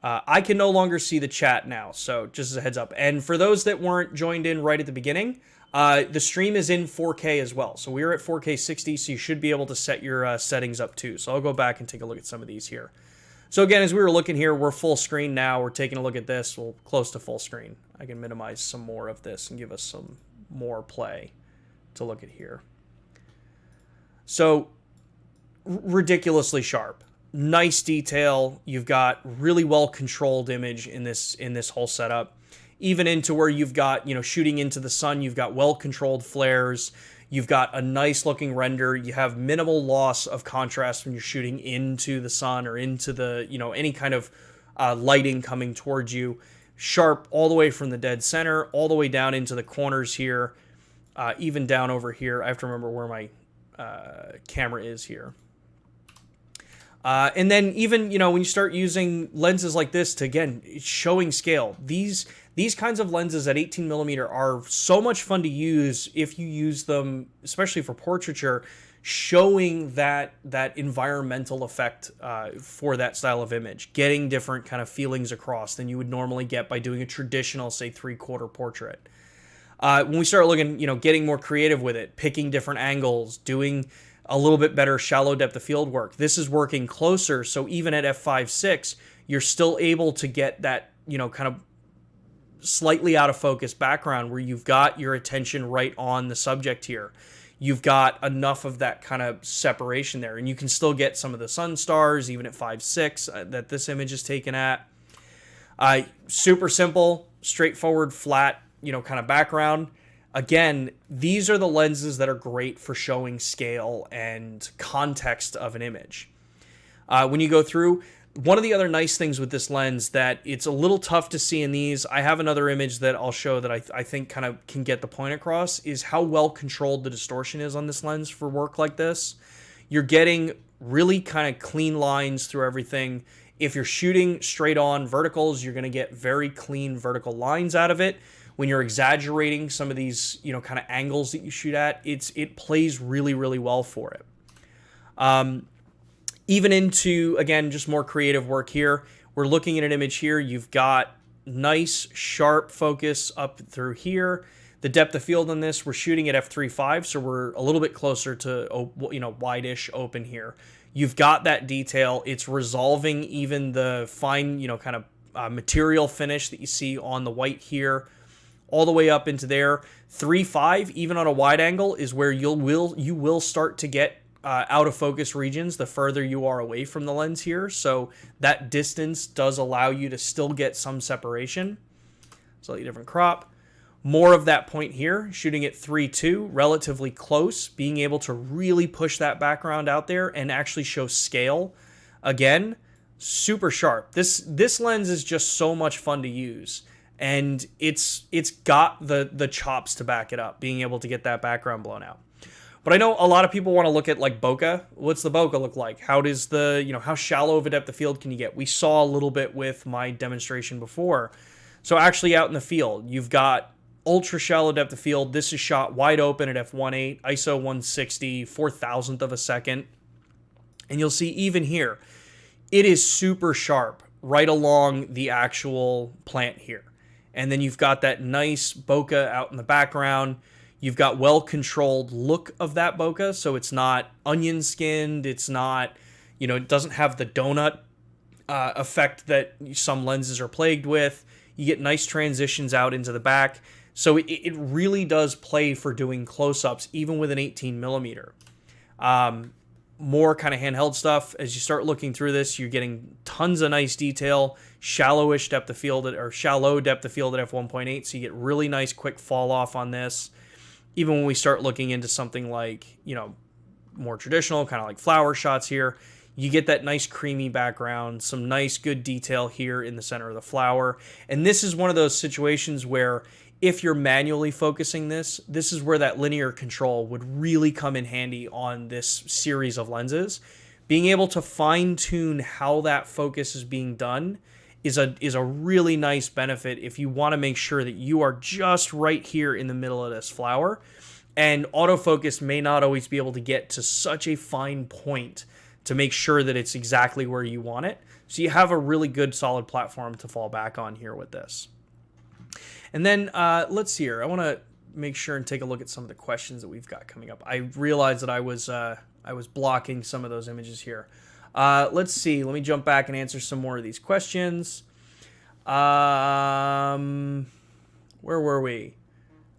I can no longer see the chat now, so just as a heads up. And for those that weren't joined in right at the beginning, the stream is in 4K as well. So we're at 4K 60, so you should be able to set your settings up too. So I'll go back and take a look at some of these here. So again, as we were looking here, we're full screen now. We're taking a look at this. We're close to full screen. I can minimize some more of this and give us some more play to look at here. So ridiculously sharp. nice detail. You've got really well controlled image in this whole setup. Even into where you've got, you know, shooting into the sun, you've got well controlled flares. You've got a nice looking render. You have minimal loss of contrast when you're shooting into the sun or into the, you know, any kind of lighting coming towards you. Sharp all the way from the dead center, all the way down into the corners here, even down over here. I have to remember where my camera is here. And then even, you know, when you start using lenses like this to, again, showing scale, these kinds of lenses at 18mm are so much fun to use if you use them, especially for portraiture, showing that environmental effect for that style of image, getting different kind of feelings across than you would normally get by doing a traditional, say, 3/4 portrait. When we start looking, you know, getting more creative with it, picking different angles, doing a little bit better shallow depth of field work. This is working closer, so even at f5.6, you're still able to get that, you know, kind of slightly out of focus background where you've got your attention right on the subject here. You've got enough of that kind of separation there, and you can still get some of the sun stars, even at 5.6 that this image is taken at. Super simple, straightforward, flat, you know, kind of background. Again, these are the lenses that are great for showing scale and context of an image. When you go through, one of the other nice things with this lens that it's a little tough to see in these, I have another image that I'll show that I think kind of can get the point across, is how well controlled the distortion is on this lens for work like this. You're getting really kind of clean lines through everything. If you're shooting straight on verticals, you're going to get very clean vertical lines out of it. When you're exaggerating some of these, you know, kind of angles that you shoot at, it plays really, really well for it. Even into, again, just more creative work here. We're looking at an image here. You've got nice, sharp focus up through here. The depth of field on this, we're shooting at f3.5, so we're a little bit closer to, you know, wide-ish open here. You've got that detail. It's resolving even the fine, you know, kind of material finish that you see on the white here, all the way up into there. 3.5, even on a wide angle, is where you will start to get out of focus regions the further you are away from the lens here. So that distance does allow you to still get some separation. Slightly different crop. More of that point here, shooting at 3.2, relatively close, being able to really push that background out there and actually show scale. Again, super sharp. This lens is just so much fun to use. And it's got the chops to back it up, being able to get that background blown out. But I know a lot of people want to look at like bokeh. What's the bokeh look like? How does the, you know, how shallow of a depth of field can you get? We saw a little bit with my demonstration before. So actually out in the field, you've got ultra shallow depth of field. This is shot wide open at f1.8, ISO 160, 4,000th of a second. And you'll see even here, it is super sharp right along the actual plant here. And then you've got that nice bokeh out in the background. You've got well-controlled look of that bokeh, so it's not onion-skinned. It's not, you know, it doesn't have the donut effect that some lenses are plagued with. You get nice transitions out into the back. So it really does play for doing close-ups, even with an 18mm. More kind of handheld stuff. As you start looking through this, you're getting tons of nice detail, shallowish depth of field or shallow depth of field at f1.8, so you get really nice quick fall off on this. Even when we start looking into something like, you know, more traditional, kind of like flower shots here, you get that nice creamy background, some nice good detail here in the center of the flower. And this is one of those situations where if you're manually focusing this is where that linear control would really come in handy on this series of lenses. Being able to fine-tune how that focus is being done is a really nice benefit if you want to make sure that you are just right here in the middle of this flower. And autofocus may not always be able to get to such a fine point to make sure that it's exactly where you want it. So you have a really good solid platform to fall back on here with this. And then let's see here. I want to make sure and take a look at some of the questions that we've got coming up. I realized that I was blocking some of those images here. Let's see. Let me jump back and answer some more of these questions. Where were we?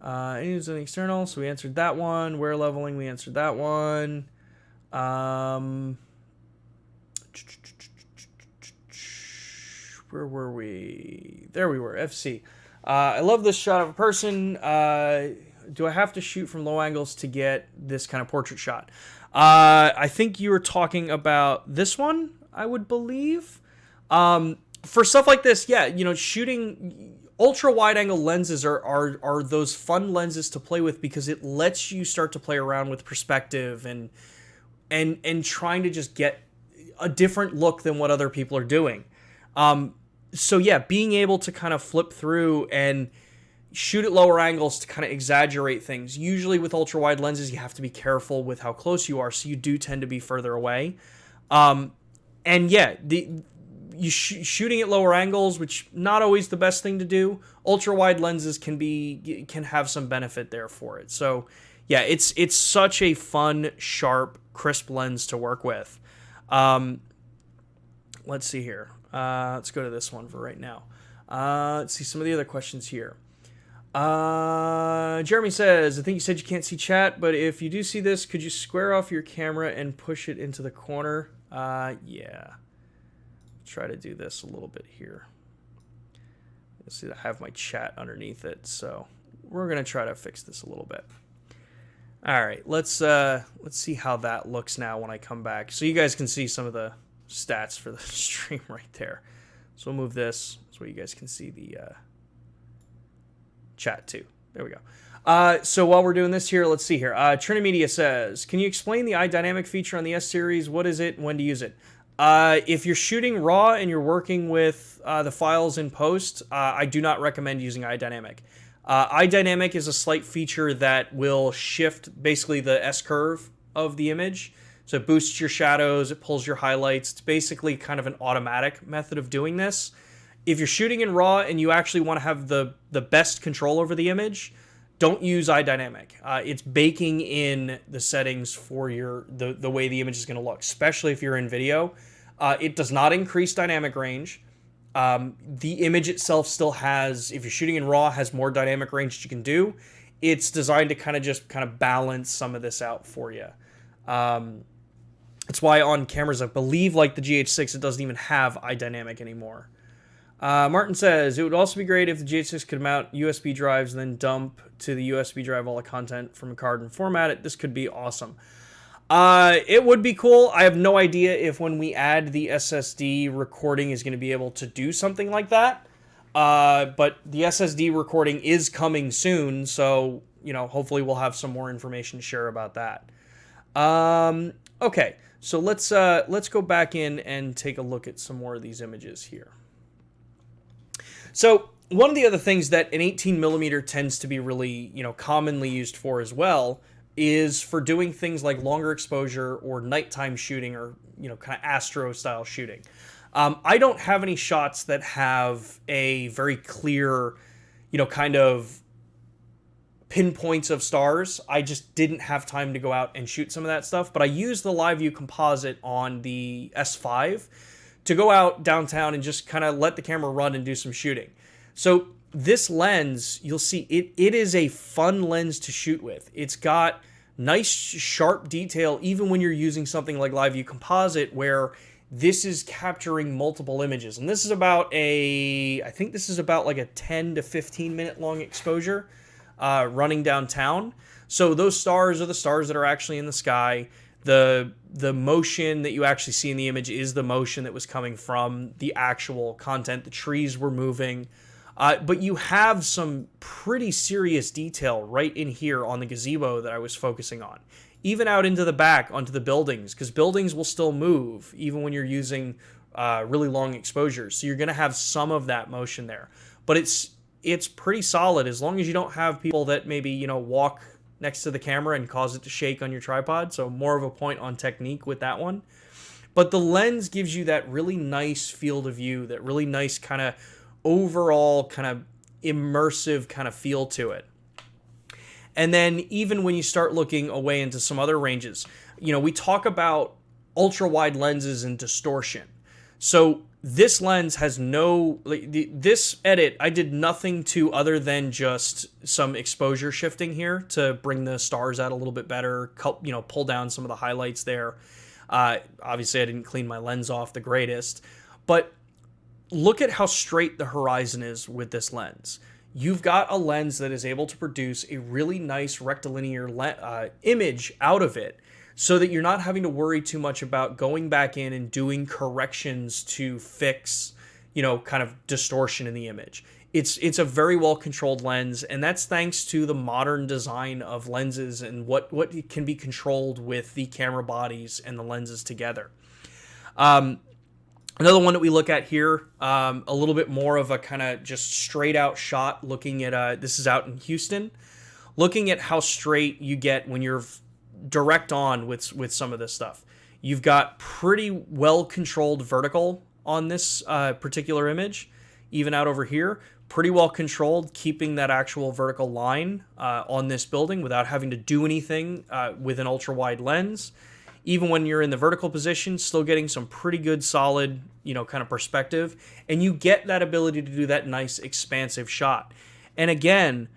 News and external. So we answered that one. Wear leveling. We answered that one. where were we? There we were, FC. I love this shot of a person. Do I have to shoot from low angles to get this kind of portrait shot? I think you were talking about this one, I would believe. For stuff like this, yeah, you know, shooting ultra wide angle lenses are those fun lenses to play with because it lets you start to play around with perspective and trying to just get a different look than what other people are doing. So yeah, being able to kind of flip through and shoot at lower angles to kind of exaggerate things. Usually with ultra wide lenses, you have to be careful with how close you are, so you do tend to be further away. And yeah, shooting at lower angles, which not always the best thing to do. Ultra wide lenses can have some benefit there for it. So yeah, it's such a fun, sharp, crisp lens to work with. Let's see here. Let's go to this one for right now. Let's see some of the other questions here. Jeremy says, I think you said you can't see chat, but if you do see this, could you square off your camera and push it into the corner? Yeah. Try to do this a little bit here. You'll see that I have my chat underneath it, so we're gonna try to fix this a little bit. All right, let's see how that looks now when I come back, so you guys can see some of the stats for the stream right there. So we'll move this so you guys can see the chat too. There we go. So while we're doing this here, let's see here. Trinimedia says, can you explain the eye dynamic feature on the S series? What is it? When to use it? If you're shooting raw and you're working with the files in post, I do not recommend using eye dynamic. Eye dynamic is a slight feature that will shift basically the S-curve of the image. So it boosts your shadows, it pulls your highlights. It's basically kind of an automatic method of doing this. If you're shooting in RAW and you actually want to have the best control over the image, don't use eye dynamic. It's baking in the settings for the way the image is going to look, especially if you're in video. It does not increase dynamic range. The image itself still has, if you're shooting in RAW, has more dynamic range that you can do. It's designed to kind of balance some of this out for you. That's why on cameras, I believe like the GH6, it doesn't even have eye dynamic anymore. Martin says, it would also be great if the GH6 could mount USB drives and then dump to the USB drive all the content from a card and format it. This could be awesome. It would be cool. I have no idea if when we add the SSD recording is going to be able to do something like that. But the SSD recording is coming soon, so, you know, hopefully we'll have some more information to share about that. Okay, so let's go back in and take a look at some more of these images here. So one of the other things that an 18mm tends to be really, you know, commonly used for as well is for doing things like longer exposure or nighttime shooting or, you know, kind of astro style shooting. I don't have any shots that have a very clear, you know, kind of pinpoints of stars. I just didn't have time to go out and shoot some of that stuff, but I used the live view composite on the S5 to go out downtown and just kind of let the camera run and do some shooting. So this lens, you'll see it is a fun lens to shoot with. It's got nice sharp detail even when you're using something like live view composite where this is capturing multiple images. And this is about I think this is about like a 10 to 15 minute long exposure running downtown. So those stars are the stars that are actually in the sky. The motion that you actually see in the image is the motion that was coming from the actual content. The trees were moving. But you have some pretty serious detail right in here on the gazebo that I was focusing on. Even out into the back onto the buildings, because buildings will still move even when you're using really long exposures. So you're going to have some of that motion there. But it's pretty solid as long as you don't have people that maybe, you know, walk next to the camera and cause it to shake on your tripod. So more of a point on technique with that one. But the lens gives you that really nice field of view, that really nice kind of overall kind of immersive kind of feel to it. And then even when you start looking away into some other ranges, you know, we talk about ultra wide lenses and distortion. So this lens has no, this edit, I did nothing to other than just some exposure shifting here to bring the stars out a little bit better, you know, pull down some of the highlights there. Obviously I didn't clean my lens off the greatest, but look at how straight the horizon is with this lens. You've got a lens that is able to produce a really nice rectilinear image out of it, so that you're not having to worry too much about going back in and doing corrections to fix, kind of distortion in the image. It's a very well controlled lens, and that's thanks to the modern design of lenses and what can be controlled with the camera bodies and the lenses together. Another one that we look at here, a little bit more of a kind of just straight out shot, looking at, this is out in Houston, looking at how straight you get when you're direct on with some of this stuff. You've got pretty well controlled vertical on this particular image, even out over here, pretty well controlled, keeping that actual vertical line on this building without having to do anything with an ultra wide lens. Even when you're in the vertical position, still getting some pretty good solid, kind of perspective. And you get that ability to do that nice expansive shot. And again,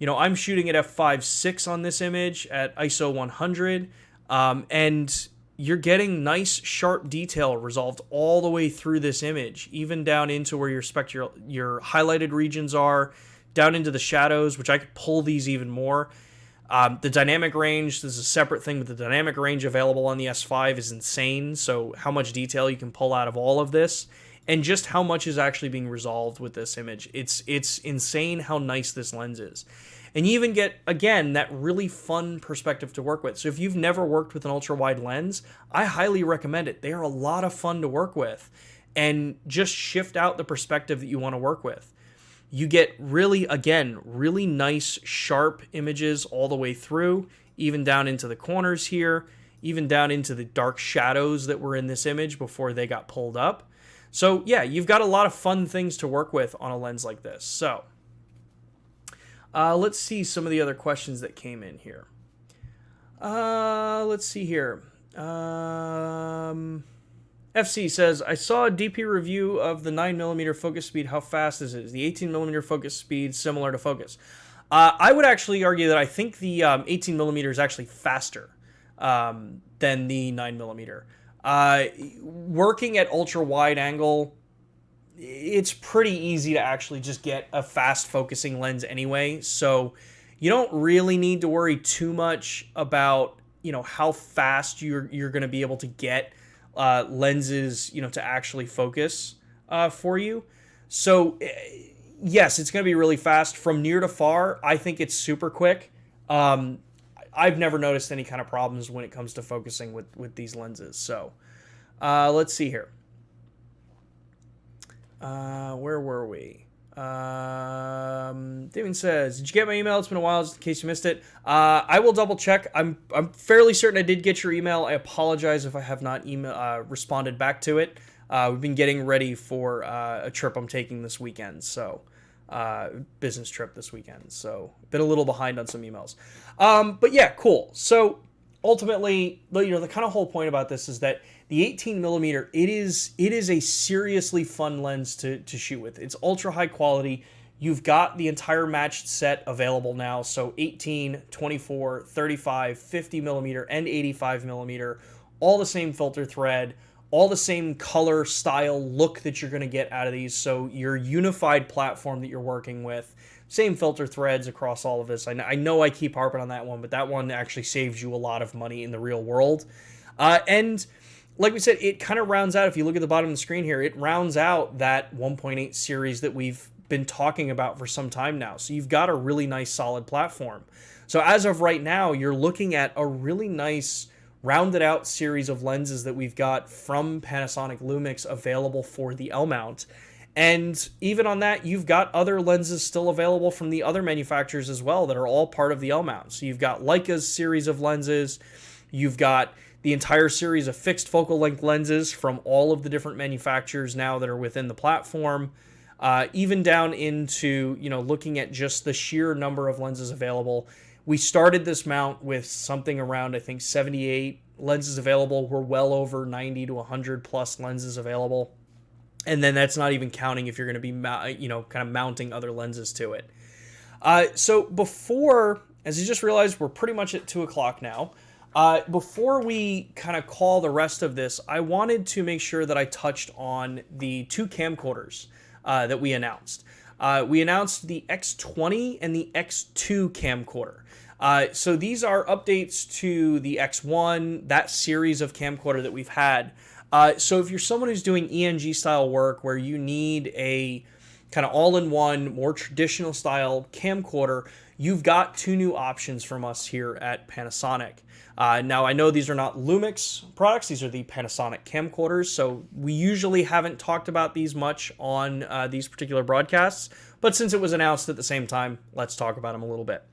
I'm shooting at f5.6 on this image at ISO 100. And you're getting nice sharp detail resolved all the way through this image, even down into where your highlighted regions are, down into the shadows, which I could pull these even more. The dynamic range, this is a separate thing, but the dynamic range available on the S5 is insane. So how much detail you can pull out of all of this, and just how much is actually being resolved with this image. It's insane how nice this lens is. And you even get, again, that really fun perspective to work with. So if you've never worked with an ultra-wide lens, I highly recommend it. They are a lot of fun to work with, and just shift out the perspective that you want to work with. You get really nice, sharp images all the way through, even down into the corners here, even down into the dark shadows that were in this image before they got pulled up. So yeah, you've got a lot of fun things to work with on a lens like this. So let's see some of the other questions that came in here. Let's see here. FC says, I saw a DP review of the 9mm focus speed. How fast is it? Is the 18mm focus speed similar to focus? I would actually argue that I think the 18mm is actually faster than the 9mm. Working at ultra wide angle, it's pretty easy to actually just get a fast focusing lens anyway. So you don't really need to worry too much about, how fast you're going to be able to get lenses, to actually focus for you. So yes, it's going to be really fast. From near to far, I think it's super quick. I've never noticed any kind of problems when it comes to focusing with these lenses. So let's see here. Where were we? Damon says, did you get my email? It's been a while, just in case you missed it. I will double check. I'm fairly certain I did get your email. I apologize if I have not responded back to it. We've been getting ready for a trip I'm taking this weekend. So business trip this weekend. So been a little behind on some emails. But yeah, cool. So ultimately, the kind of whole point about this is that the 18mm, it is a seriously fun lens to shoot with. It's ultra high quality. You've got the entire matched set available now. So 18, 24, 35, 50mm, and 85mm, all the same filter thread, all the same color, style, look that you're going to get out of these. So your unified platform that you're working with, same filter threads across all of this. I know I keep harping on that one, but that one actually saves you a lot of money in the real world. And like we said, it kind of rounds out, if you look at the bottom of the screen here, it rounds out that 1.8 series that we've been talking about for some time now. So you've got a really nice solid platform. So as of right now, you're looking at a really nice rounded out series of lenses that we've got from Panasonic Lumix available for the L mount. And even on that, you've got other lenses still available from the other manufacturers as well that are all part of the L mount. So you've got Leica's series of lenses, you've got the entire series of fixed focal length lenses from all of the different manufacturers now that are within the platform, even down into, looking at just the sheer number of lenses available. We started this mount with something around, I think, 78 lenses available. We're well over 90 to 100 plus lenses available. And then that's not even counting if you're going to be, kind of mounting other lenses to it. So before, as you just realized, we're pretty much at 2 o'clock now. Before we kind of call the rest of this, I wanted to make sure that I touched on the two camcorders that we announced. We announced the X20 and the X2 camcorder. So these are updates to the X1, that series of camcorder that we've had. So if you're someone who's doing ENG style work where you need a kind of all-in-one, more traditional style camcorder, you've got two new options from us here at Panasonic. Now, I know these are not LUMIX products. These are the Panasonic camcorders, so we usually haven't talked about these much on these particular broadcasts, but since it was announced at the same time, let's talk about them a little bit.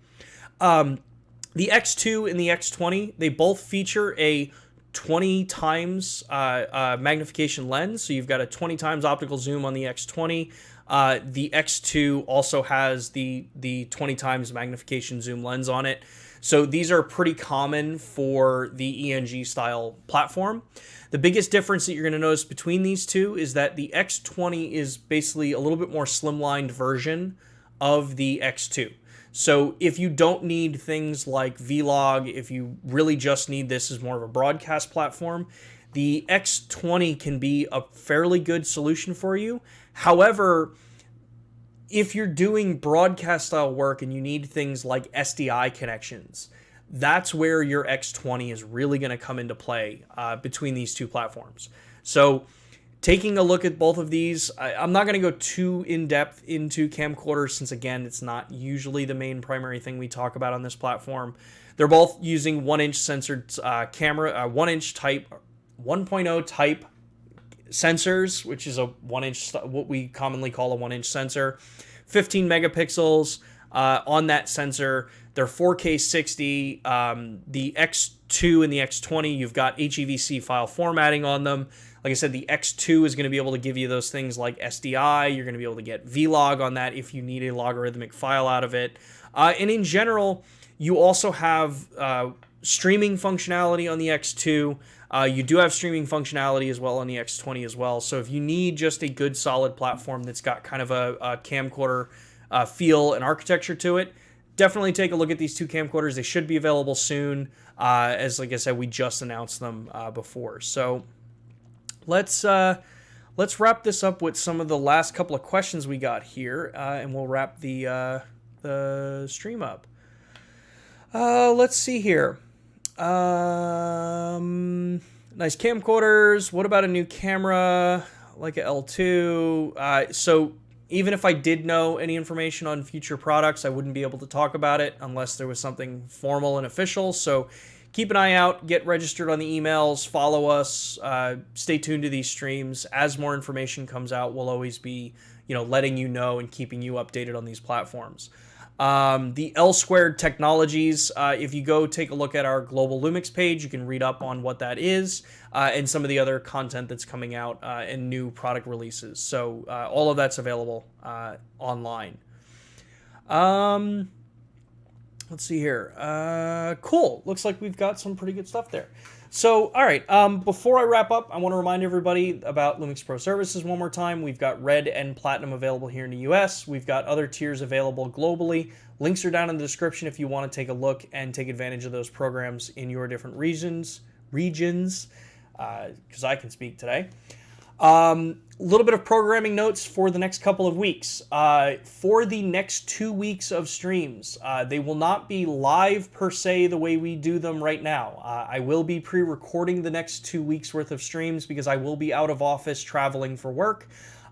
The X2 and the X20, they both feature a 20 times magnification lens, so you've got a 20 times optical zoom on the X20. The X2 also has the 20 times magnification zoom lens on it. So these are pretty common for the ENG style platform. The biggest difference that you're going to notice between these two is that the X20 is basically a little bit more slimlined version of the X2. So if you don't need things like Vlog, if you really just need this as more of a broadcast platform, the X20 can be a fairly good solution for you. However, if you're doing broadcast style work and you need things like SDI connections, that's where your X20 is really going to come into play between these two platforms. So taking a look at both of these, I'm not going to go too in-depth into camcorders since, again, it's not usually the main primary thing we talk about on this platform. They're both using 1-inch censored camera, 1-inch type, 1.0 type sensors, which is a 1-inch, what we commonly call a 1-inch sensor. 15 megapixels on that sensor. They're 4K 60. The X2 and the X20, you've got HEVC file formatting on them. Like I said, the X2 is going to be able to give you those things like SDI. You're going to be able to get Vlog on that if you need a logarithmic file out of it. And in general, you also have streaming functionality on the X2. You do have streaming functionality as well on the X20 as well. So if you need just a good solid platform that's got kind of a camcorder feel and architecture to it, definitely take a look at these two camcorders. They should be available soon. As like I said, we just announced them before. So let's wrap this up with some of the last couple of questions we got here, and we'll wrap the stream up. Let's see here. Nice camcorders. What about a new camera like a L2? So even if I did know any information on future products, I wouldn't be able to talk about it unless there was something formal and official. So keep an eye out, get registered on the emails, follow us, stay tuned to these streams. As more information comes out, we'll always be, letting you know and keeping you updated on these platforms. The L Squared Technologies, if you go take a look at our global LUMIX page, you can read up on what that is and some of the other content that's coming out and new product releases. So all of that's available online. Let's see here. Cool. Looks like we've got some pretty good stuff there. So, all right, before I wrap up, I want to remind everybody about LUMIX Pro Services one more time. We've got Red and Platinum available here in the US. We've got other tiers available globally. Links are down in the description if you want to take a look and take advantage of those programs in your different regions, because I can speak today. A little bit of programming notes for the next couple of weeks. For the next 2 weeks of streams, they will not be live per se the way we do them right now. I will be pre-recording the next 2 weeks worth of streams because I will be out of office traveling for work.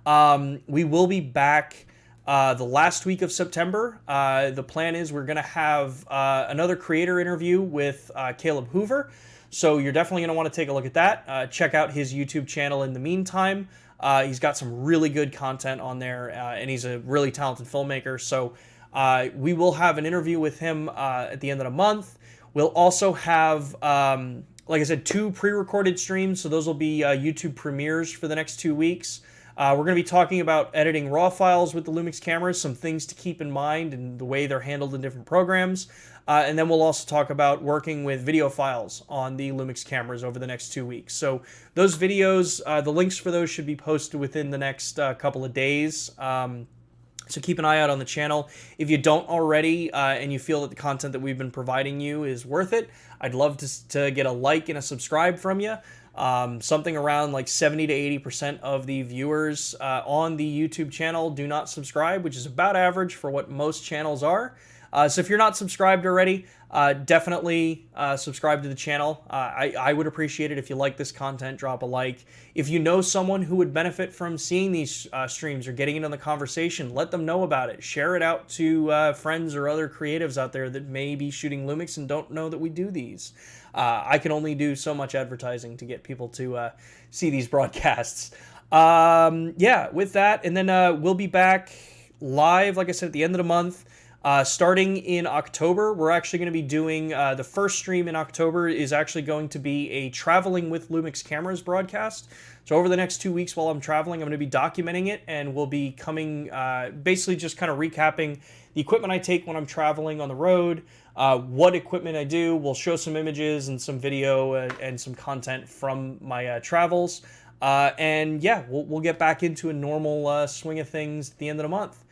We will be back the last week of September. The plan is we're going to have another creator interview with Caleb Hoover. So you're definitely going to want to take a look at that. Check out his YouTube channel in the meantime. He's got some really good content on there, and he's a really talented filmmaker. So we will have an interview with him at the end of the month. We'll also have, like I said, 2 pre-recorded streams. So those will be YouTube premieres for the next 2 weeks. We're going to be talking about editing RAW files with the LUMIX cameras, some things to keep in mind and the way they're handled in different programs. And then we'll also talk about working with video files on the LUMIX cameras over the next 2 weeks. So those videos, the links for those should be posted within the next couple of days. And So keep an eye out on the channel. If you don't already and you feel that the content that we've been providing you is worth it, I'd love to get a like and a subscribe from you. Something around like 70 to 80% of the viewers on the YouTube channel do not subscribe, which is about average for what most channels are. So if you're not subscribed already, definitely subscribe to the channel. I would appreciate it if you like this content, drop a like. If you know someone who would benefit from seeing these streams or getting into the conversation, let them know about it. Share it out to friends or other creatives out there that may be shooting Lumix and don't know that we do these. I can only do so much advertising to get people to see these broadcasts. Yeah, with that, and then we'll be back live, like I said, at the end of the month. Starting in October, we're actually going to be doing, the first stream in October is actually going to be a Traveling with LUMIX Cameras broadcast. So over the next 2 weeks while I'm traveling, I'm going to be documenting it, and we'll be coming, basically just kind of recapping the equipment I take when I'm traveling on the road, what equipment I do. We'll show some images and some video and some content from my travels. And yeah, we'll get back into a normal swing of things at the end of the month.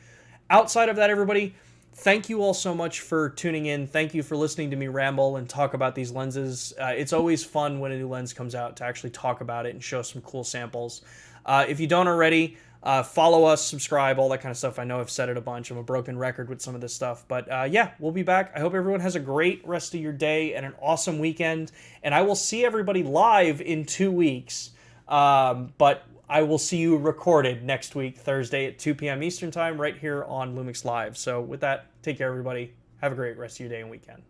Outside of that, everybody, thank you all so much for tuning in. Thank you for listening to me ramble and talk about these lenses. It's always fun when a new lens comes out to actually talk about it and show some cool samples. If you don't already, follow us, subscribe, all that kind of stuff. I know I've said it a bunch. I'm a broken record with some of this stuff. But yeah, we'll be back. I hope everyone has a great rest of your day and an awesome weekend. And I will see everybody live in 2 weeks. But I will see you recorded next week, Thursday at 2 p.m. Eastern Time, right here on LUMIX Live. So with that, take care, everybody. Have a great rest of your day and weekend.